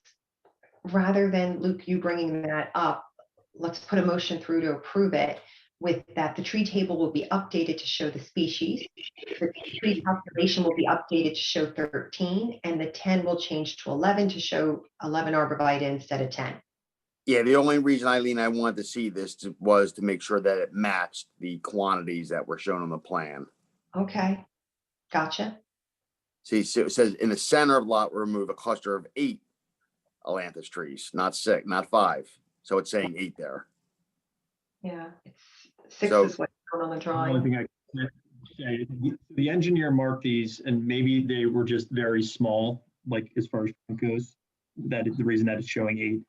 rather than Luke, you bringing that up, let's put a motion through to approve it with that the tree table will be updated to show the species. The tree calculation will be updated to show 13, and the 10 will change to 11 to show 11 arborvitae instead of 10. Yeah, the only reason, Eileen, I wanted to see this was to make sure that it matched the quantities that were shown on the plan. Okay, gotcha. See, so it says in the center of the lot, remove a cluster of 8 ailanthus trees, not 6, not 5. So it's saying 8 there. Yeah, it's 6 So- is what's shown on the The only drawing. thing I can say, the engineer marked these and maybe they were just very small, like as far as it goes. That is the reason that it's showing 8.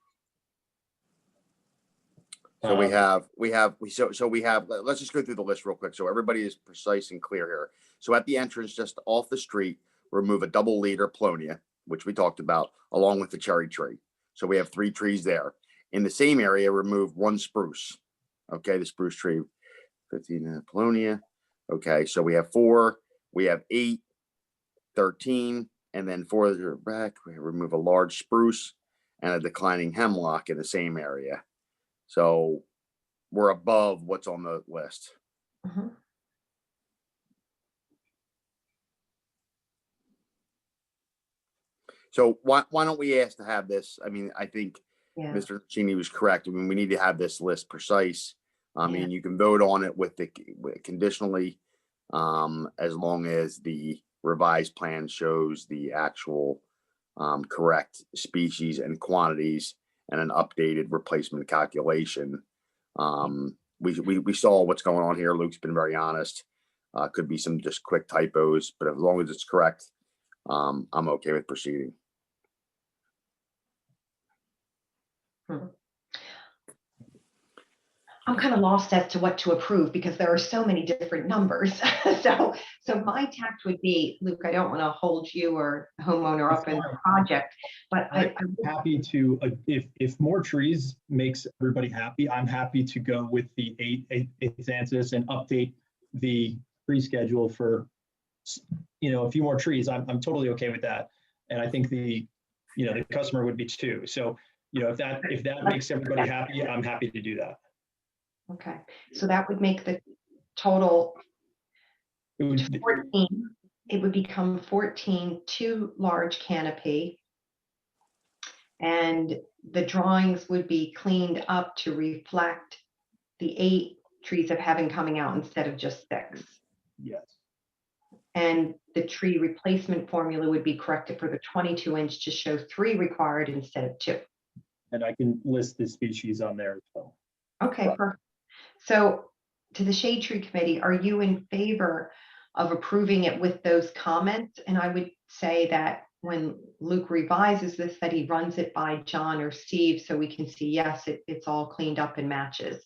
So we have, let's just go through the list real quick. So everybody is precise and clear here. So at the entrance, just off the street, remove a double leader Polonia, which we talked about, along with the cherry tree. So we have 3 trees there. In the same area, remove 1 spruce. Okay, the spruce tree, 15 Polonia. Okay, so we have 4, we have 8, 13, and then 4 that are back, we remove a large spruce and a declining hemlock in the same area. So we're above what's on the list. Mhm. So why don't we ask to have this? I mean, I think Yeah. Mr. Cheney was correct. I mean, we need to have this list precise. I mean, you can vote on it with conditionally, as long as the revised plan shows the actual correct species and quantities and an updated replacement calculation. We saw what's going on here. Luke's been very honest. Could be some just quick typos, but as long as it's correct, I'm okay with proceeding. I'm kind of lost as to what to approve because there are so many different numbers. So my tact would be, Luke, I don't want to hold you or the homeowner up in the project, but I'm happy to, if more trees makes everybody happy, I'm happy to go with the 8 ailanthus and update the tree schedule for, a few more trees. I'm totally okay with that. And I think the customer would be too. So, if that makes everybody happy, I'm happy to do that. Okay, so that would make the total 14. It would become 14, 2 large canopy. And the drawings would be cleaned up to reflect the 8 trees of heaven coming out instead of just 6. Yes. And the tree replacement formula would be corrected for the 22-inch to show 3 required instead of 2. And I can list the species on there as well. Okay, perfect. So to the Shade Tree Committee, are you in favor of approving it with those comments? And I would say that when Luke revises this, that he runs it by John or Steve so we can see, yes, it's all cleaned up and matches.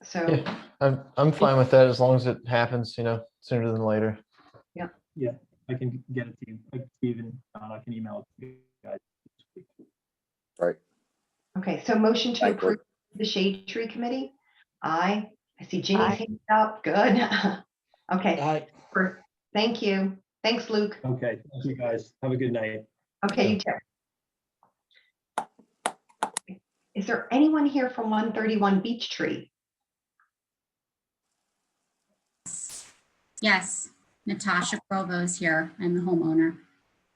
So Yeah, I'm fine with that as long as it happens, sooner than later. Yeah. Yeah. I can get it to you. Stephen, I can email it to you guys. Right. Okay, so motion to Thank you. approve the Shade Tree Committee? Aye. I see Ginny's Aye. hand up. Good. Okay, Aye. thank you. Thanks, Luke. Okay, thank you guys. Have a good night. Okay, you too. Is there anyone here from 131 Beech Tree? Yes, Natasha Provo's here. I'm the homeowner.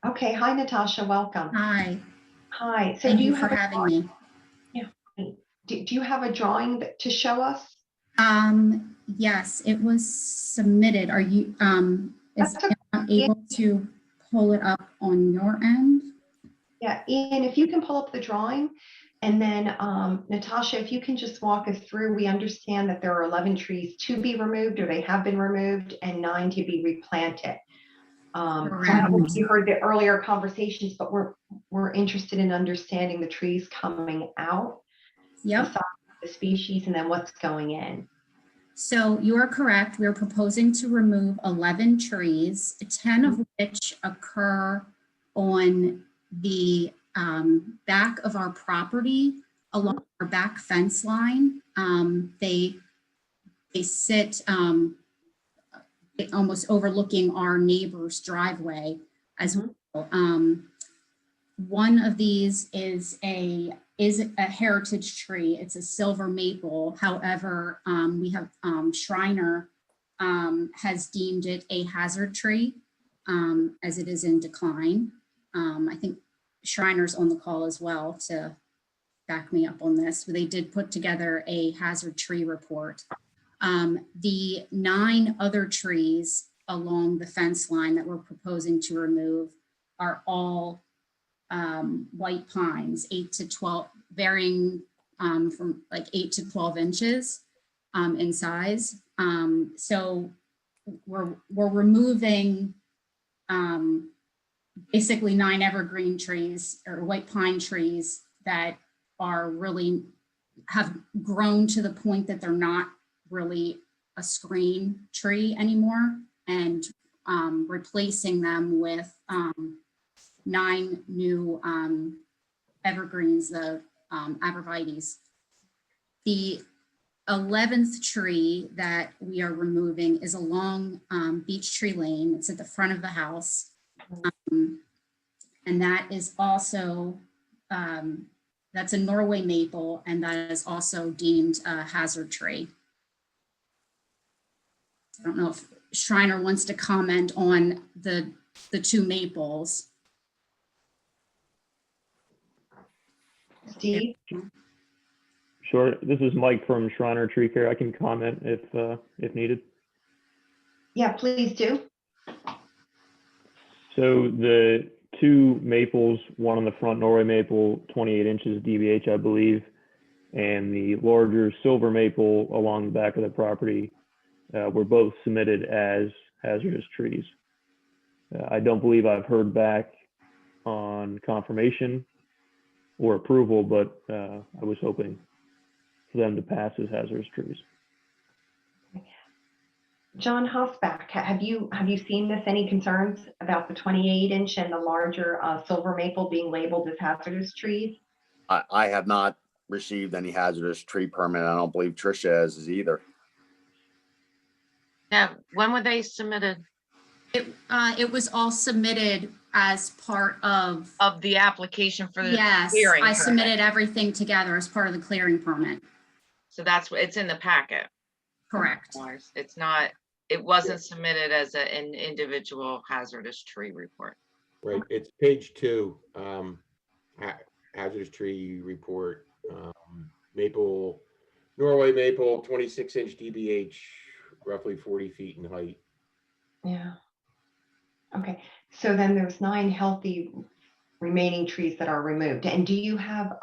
Okay, hi Natasha, welcome. Hi, Hi, so thank do you you for have a having drawing? me. Yeah. Do you have a drawing to show us? Yes, it was submitted. Are you, is That's okay. anyone able to pull it up on your end? Yeah, Ian, if you can pull up the drawing, and then Natasha, if you can just walk us through, we understand that there are 11 trees to be removed, or they have been removed, and 9 to be replanted. So I don't know if you heard the earlier conversations, but we're interested in understanding the trees coming out, Yep. the species, and then what's going in. So you are correct. We're proposing to remove 11 trees, 10 of which occur on the back of our property along our back fence line. They sit almost overlooking our neighbor's driveway as well. One of these is a heritage tree. It's a silver maple. However, we have Shriner has deemed it a hazard tree as it is in decline. I think Shriner's on the call as well to back me up on this. They did put together a hazard tree report. The 9 other trees along the fence line that we're proposing to remove are all white pines, 8 to 12, varying from like 8 to 12 inches in size. So we're removing basically 9 evergreen trees or white pine trees that are really have grown to the point that they're not really a screen tree anymore, and replacing them with 9 new evergreens, the arborvitaes. The 11th tree that we are removing is along Beech Tree Lane. It's at the front of the house. And that is also, that's a Norway maple, and that is also deemed a hazard tree. I don't know if Shriner wants to comment on the 2 maples. Steve? Sure. This is Mike from Shriner Tree Care. I can comment if needed. Yeah, please do. So the 2 maples, one on the front Norway maple, 28 inches DBH, I believe, and the larger silver maple along the back of the property were both submitted as hazardous trees. I don't believe I've heard back on confirmation or approval, but I was hoping for them to pass as hazardous trees. John Hosback, have you seen this? Any concerns about the 28-inch and the larger silver maple being labeled as hazardous trees? I have not received any hazardous tree permit. I don't believe Tricia has either. Yeah, when were they submitted? It was all submitted as part of the application for the yes, clearing I permit. submitted everything together as part of the clearing permit. So that's what it's in the packet. Correct. It's not, it wasn't submitted as an individual hazardous tree report. Right, it's page 2, hazardous tree report, maple, Norway maple, 26-inch DBH, roughly 40 feet in height. Yeah. Okay, so then there's 9 healthy remaining trees that are removed. And do you have,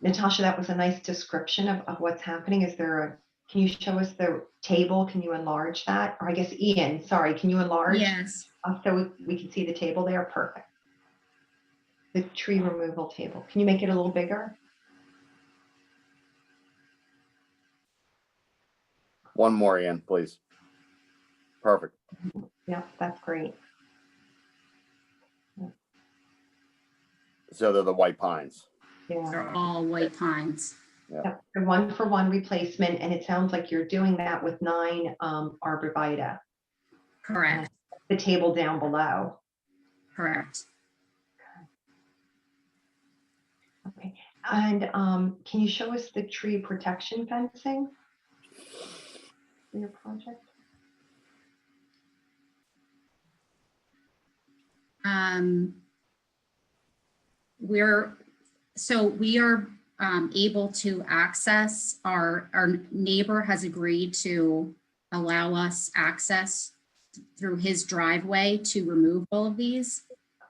Natasha, that was a nice description of what's happening. Is there a, can you show us the table? Can you enlarge that? Or I guess Ian, sorry, can you enlarge? Yes. So we can see the table there, perfect. The tree removal table. Can you make it a little bigger? One more, Ian, please. Perfect. Yeah, that's great. So they're the white pines. Yeah. They're all white pines. Yep, the 1-for-1 replacement, and it sounds like you're doing that with 9 arborvitae. Correct. The table down below. Correct. Okay, and can you show us the tree protection fencing for your project? We are able to access, our neighbor has agreed to allow us access through his driveway to remove all of these.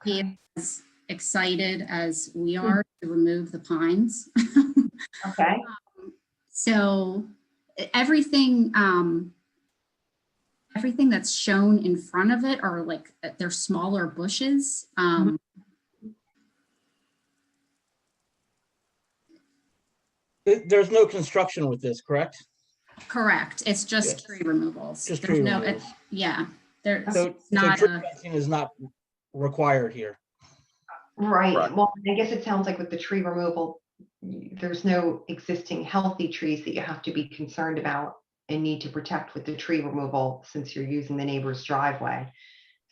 He is as excited as we are to remove the pines. Okay. So everything that's shown in front of it are like, they're smaller bushes. There's no construction with this, correct? Correct. It's just Yes. tree removals. Just There's tree no, removals. yeah, there's So not tree a, fencing is not required here. Right. Right. Well, I guess it sounds like with the tree removal, there's no existing healthy trees that you have to be concerned about and need to protect with the tree removal since you're using the neighbor's driveway.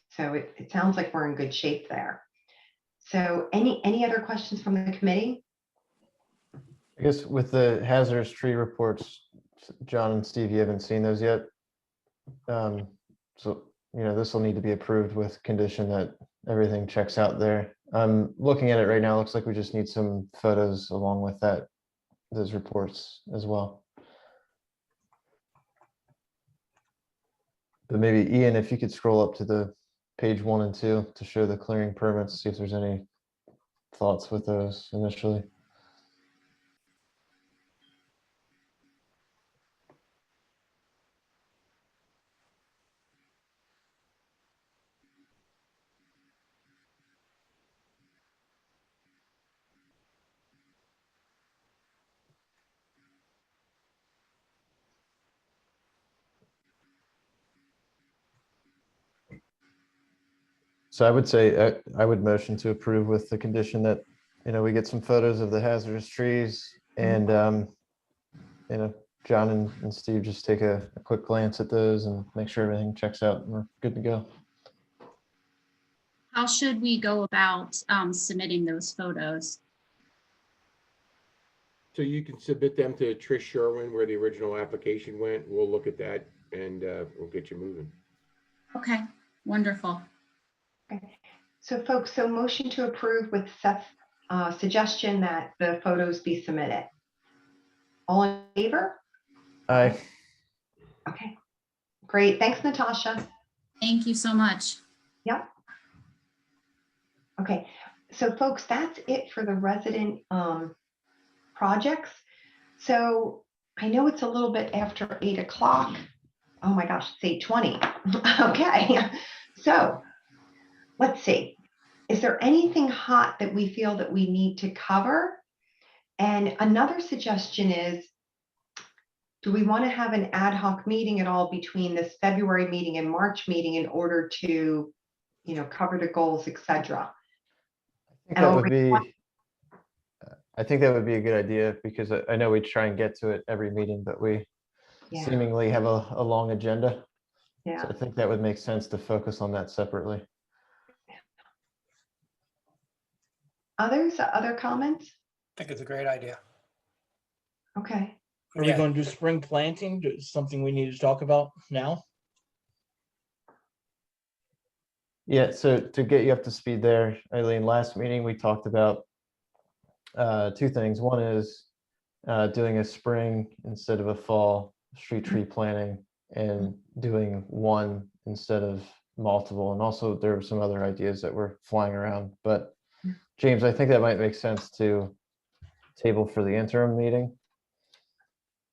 So it sounds like we're in good shape there. So any other questions from the committee? I guess with the hazardous tree reports, John and Steve, you haven't seen those yet. So, this will need to be approved with condition that everything checks out there. I'm looking at it right now. Looks like we just need some photos along with those reports as well. But maybe Ian, if you could scroll up to the page 1 and 2 to show the clearing permits, see if there's any thoughts with those initially. So I would say I would motion to approve with the condition that, we get some photos of the hazardous trees and, John and Steve just take a quick glance at those and make sure everything checks out and we're good to go. how should we go about submitting those photos? So you can submit them to Trish Sherwin where the original application went. We'll look at that and we'll get you moving. Okay, wonderful. Okay. So folks, motion to approve with Seth's suggestion that the photos be submitted. All in favor? Aye. Okay, great. Thanks, Natasha. Thank you so much. Yep. Okay, so folks, that's it for the resident projects. So I know it's a little bit after 8 o'clock. Oh my gosh, it's 8:20. Okay, so let's see. Is there anything hot that we feel that we need to cover? And another suggestion is, do we want to have an ad hoc meeting at all between this February meeting and March meeting in order to, cover the goals, etc.? I think that would be a good idea because I know we try and get to it every meeting, but we seemingly have a long agenda. Yeah. So I think that would make sense to focus on that separately. Other comments? I think it's a great idea. Okay. Are you going to do spring planting? Something we need to talk about now? Yeah, so to get you up to speed there, Eileen, last meeting we talked about 2 things. One is doing a spring instead of a fall street tree planting and doing one instead of multiple. And also there were some other ideas that were flying around. But James, I think that might make sense to table for the interim meeting.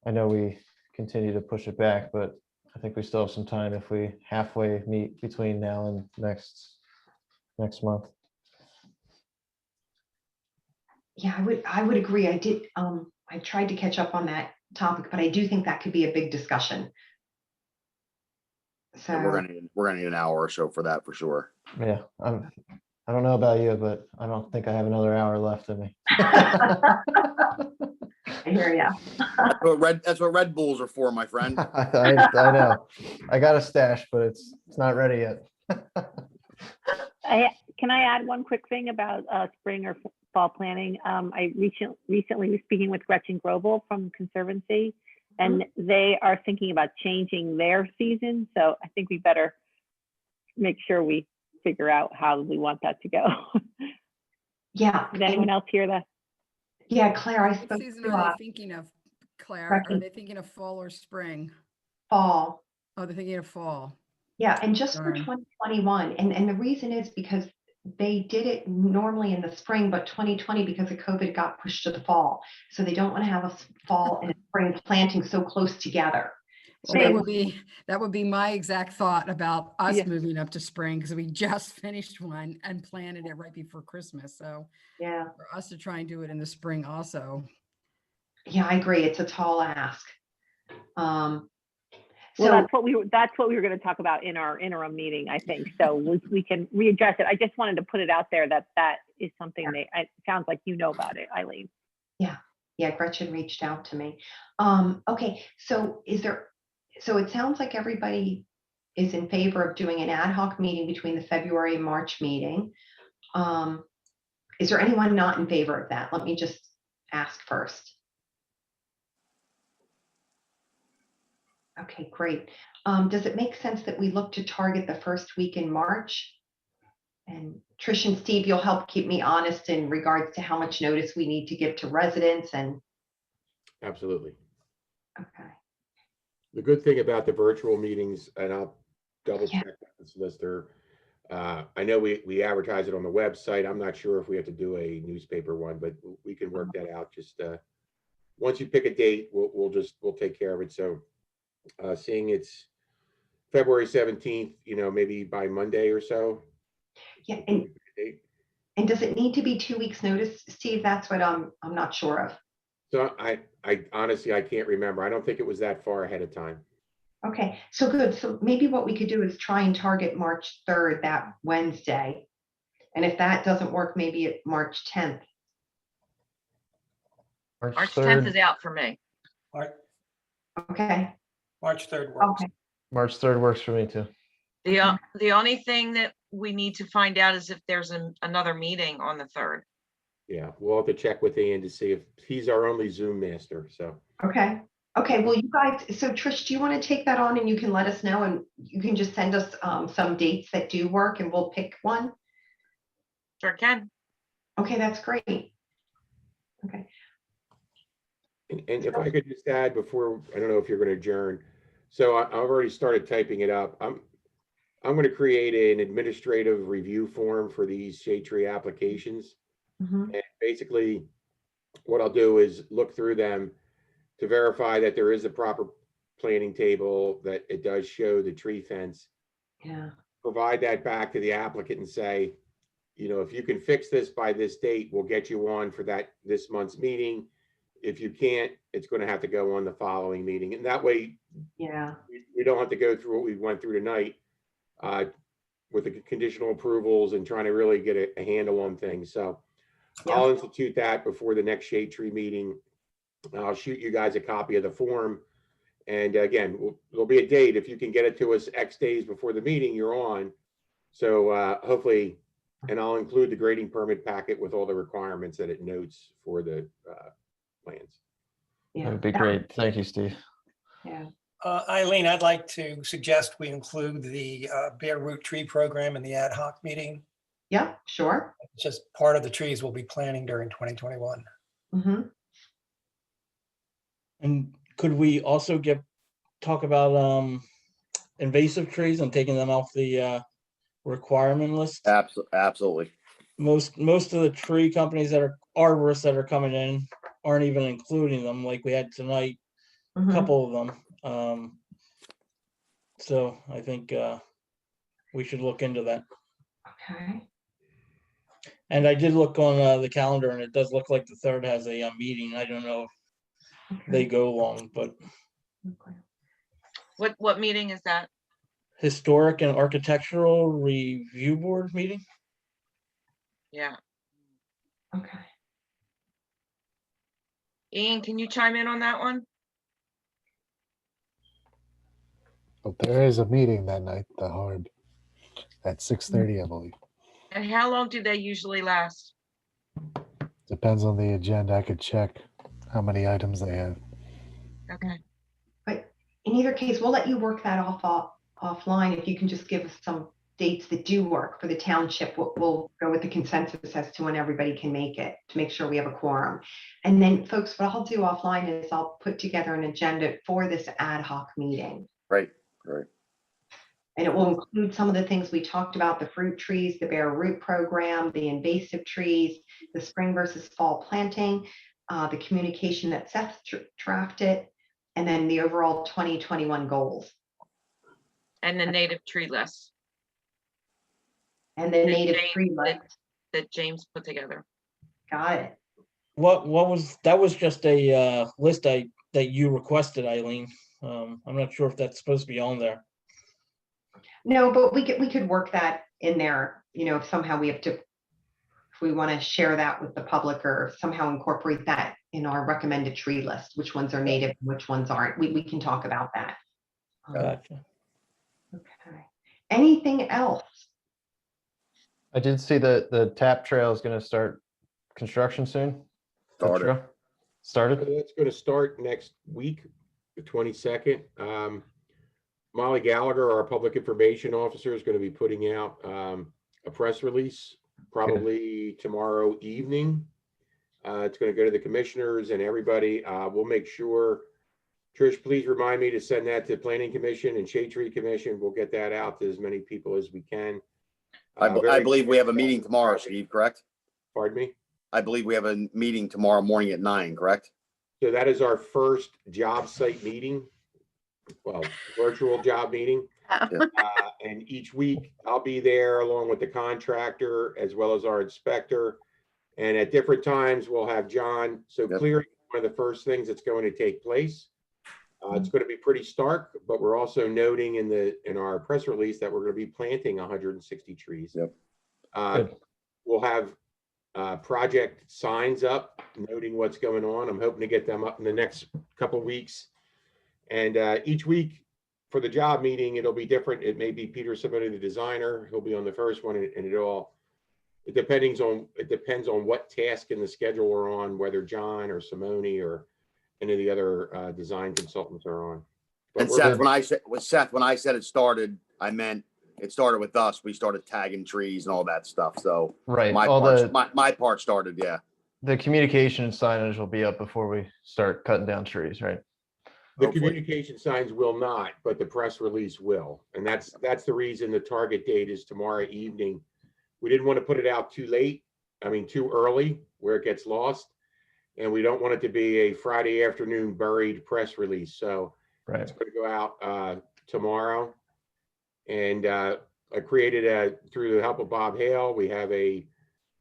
I know we continue to push it back, but I think we still have some time if we halfway meet between now and next month. Yeah, I would agree. I tried to catch up on that topic, but I do think that could be a big discussion. So And we're gonna need an hour or so for that for sure. Yeah, I'm I don't know about you, but I don't think I have another hour left in me. I hear ya. That's what Red Bulls are for, my friend. I know. I got a stash, but it's not ready yet. Can I add one quick thing about spring or fall planning? I recently was speaking with Gretchen Grobel from Conservancy, and they are thinking about changing their season. So I think we better make sure we figure out how we want that to go. Yeah. Did anyone else hear that? Yeah, Claire, I What spoke season to are they thinking of, Claire? Are Gretchen. they thinking of fall or spring? Fall. Oh, they're thinking of fall. Yeah, and just for Darn. 2021, and the reason is because they did it normally in the spring, but 2020, because of COVID, got pushed to the fall. So they don't want to have a fall and a spring planting so close together. So Well, they, that would be my exact thought about us Yeah. moving up to spring, because we just finished one and planted it right before Christmas. So yeah, for us to try and do it in the spring also. yeah, I agree. It's a tall ask. Well, So that's what we were going to talk about in our interim meeting, I think. So we can readdress it. I just wanted to put it out there that is something it sounds like you know about it, Eileen. yeah, Gretchen reached out to me. Okay, so so it sounds like everybody is in favor of doing an ad hoc meeting between the February and March meeting. Is there anyone not in favor of that? Let me just ask first. Okay, great. Does it make sense that we look to target the first week in March? And Trish and Steve, you'll help keep me honest in regards to how much notice we need to give to residents and. Absolutely. Okay. The good thing about the virtual meetings, and I'll double check with the solicitor. I know we advertise it on the website. I'm not sure if we have to do a newspaper one, but we can work that out. Just once you pick a date, we'll take care of it. So seeing it's February 17th, maybe by Monday or so. Yeah, and does it need to be 2 weeks notice, Steve? That's what I'm not sure of. So I honestly, I can't remember. I don't think it was that far ahead of time. Okay, so good. So maybe what we could do is try and target March 3rd, that Wednesday. And if that doesn't work, maybe at March 10th. March 10th is out for me. Okay. March 3rd works. Okay. March 3rd works for me too. The only thing that we need to find out is if there's another meeting on the 3rd. Yeah, we'll have to check with Ian to see if he's our only Zoom master. So. Okay. Okay. Well, you guys, so Trish, do you want to take that on and you can let us know, and you can just send us some dates that do work and we'll pick one? Sure can. Okay, that's great. Okay. And if I could just add before, I don't know if you're going to adjourn. So I've already started typing it up. I'm going to create an administrative review form for these shade tree applications. Mm-hmm. And basically what I'll do is look through them to verify that there is a proper planting table, that it does show the tree fence. Yeah. Provide that back to the applicant and say, if you can fix this by this date, we'll get you on for this month's meeting. If you can't, it's going to have to go on the following meeting. And that way, yeah, we don't have to go through what we went through tonight with the conditional approvals and trying to really get a handle on things. So I'll institute that before the next shade tree meeting. I'll shoot you guys a copy of the form. And again, there'll be a date. If you can get it to us X days before the meeting, you're on. So hopefully, and I'll include the grading permit packet with all the requirements that it notes for the plans. Yeah, that would be great. Thank you, Steve. Yeah. Eileen, I'd like to suggest we include the bare root tree program in the ad hoc meeting. Yeah, sure. It's just part of the trees we'll be planting during 2021. Mm-hmm. And could we also talk about invasive trees and taking them off the requirement list? Absolutely. Most of the tree companies that are arborists that are coming in aren't even including them, like we had tonight, a couple of them. So I think we should look into that. Okay. And I did look on the calendar, and it does look like the 3rd has a meeting. I don't know if they go long, but. What meeting is that? Historic and Architectural Review Board meeting. Yeah. Okay. Ian, can you chime in on that one? But there is a meeting that night, the hard, at 6:30, I believe. And how long do they usually last? Depends on the agenda. I could check how many items they have. Okay. But in either case, we'll let you work that offline. If you can just give us some dates that do work for the township, we'll go with the consensus as to when everybody can make it to make sure we have a quorum. And then folks, what I'll do offline is I'll put together an agenda for this ad hoc meeting. Right. And it will include some of the things we talked about, the fruit trees, the bare root program, the invasive trees, the spring versus fall planting, the communication that Seth drafted, and then the overall 2021 goals. And the native tree list. And the native tree list. That James put together. Got it. What was, that was just a list that you requested, Eileen. I'm not sure if that's supposed to be on there. No, but we could work that in there, you know, if somehow we have to, if we want to share that with the public or somehow incorporate that in our recommended tree list, which ones are native, and which ones aren't. We can talk about that. Gotcha. Okay. Anything else? I did see that the tap trail is going to start construction soon. Started. Started? That's going to start next week, the 22nd. Molly Gallagher, our public information officer, is going to be putting out a press release probably tomorrow evening. It's going to go to the commissioners and everybody. We'll make sure, Trish, please remind me to send that to Planning Commission and Shade Tree Commission. We'll get that out to as many people as we can. I believe we have a meeting tomorrow, Steve, correct? Pardon me? I believe we have a meeting tomorrow morning at 9, correct? So that is our first job site meeting. Well, virtual job meeting. And each week I'll be there along with the contractor as well as our inspector. And at different times we'll have John. So clearing is one of the first things that's going to take place. It's going to be pretty stark, but we're also noting in our press release that we're going to be planting 160 trees. We'll have project signs up noting what's going on. I'm hoping to get them up in the next couple of weeks. And each week for the job meeting, it'll be different. It may be Peter Simone, the designer. He'll be on the first one, and it depends on what task in the schedule we're on, whether John or Simone or any of the other design consultants are on. But And Seth, when I said it started, I meant it started with us. We started tagging trees and all that stuff. So Right. my part started, yeah. The communication and signage will be up before we start cutting down trees, right? The communication signs will not, but the press release will. And that's the reason the target date is tomorrow evening. We didn't want to put it out too late. I mean, too early where it gets lost. And we don't want it to be a Friday afternoon buried press release. So it's going to go out tomorrow. And I created through the help of Bob Hale, we have a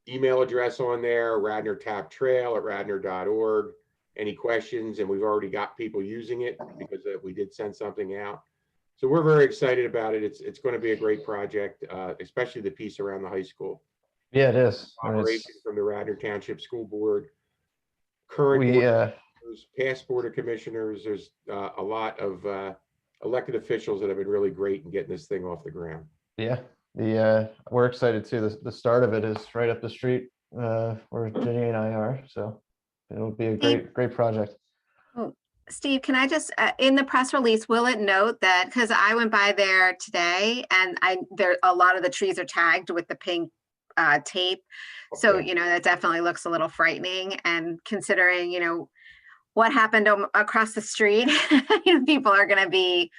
email address on there, radnortaptrail@radnor.org. Any questions? And we've already got people using it because we did send something out. So we're very excited about it. It's going to be a great project, especially the piece around the high school. Yeah, it is. Operation from the Radnor Township School Board, current board of commissioners, past board of commissioners. There's a lot of elected officials that have been really great in getting this thing off the ground. Yeah, we're excited too. The start of it is right up the street where Jenny and I are. So it'll be a great project. Oh, Steve, can I just, in the press release, will it note that, because I went by there today and there a lot of the trees are tagged with the pink tape. So, you know, that definitely looks a little frightening, and considering, you know, what happened across the street, you know, people are going to be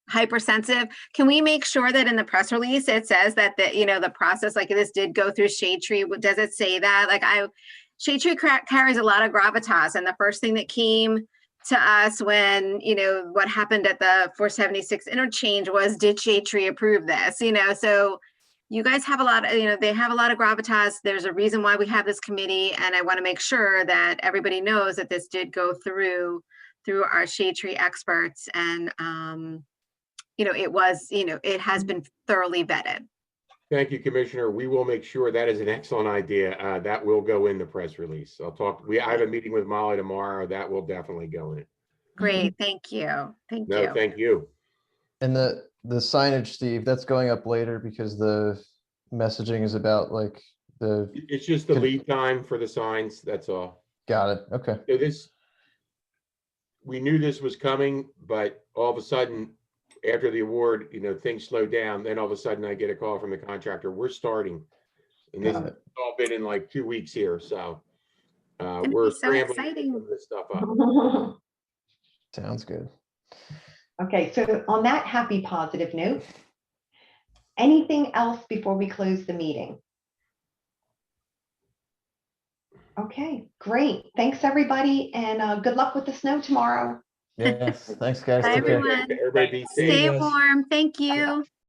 hypersensitive. Can we make sure that in the press release, it says that the process, like this did go through Shade Tree? Does it say that? Like Shade Tree carries a lot of gravitas, and the first thing that came to us when, you know, what happened at the 476 interchange was, did Shade Tree approve this? You know, so you guys have a lot of, you know, they have a lot of gravitas. There's a reason why we have this committee, and I want to make sure that everybody knows that this did go through our Shade Tree experts, and you know, it was, you know, it has been thoroughly vetted. Thank you, Commissioner. We will make sure that is an excellent idea. That will go in the press release. I have a meeting with Molly tomorrow. That will definitely go in it. Great, thank you. Thank No, you. thank you. And the signage, Steve, that's going up later because the messaging is about like the, It's just the lead time for the signs. That's all. got it. Okay. So we knew this was coming, but all of a sudden, after the award, things slowed down. Then all of a sudden I get a call from the contractor. We're starting. And this has all been in like 2 weeks here. So we're So scrambling to exciting. put this stuff up. Sounds good. Okay, so on that happy, positive note, anything else before we close the meeting? Okay, great. Thanks, everybody, and good luck with the snow tomorrow. Yes. Thanks, guys. Bye, Take care. everyone. Everybody be safe. Stay warm. Thank you.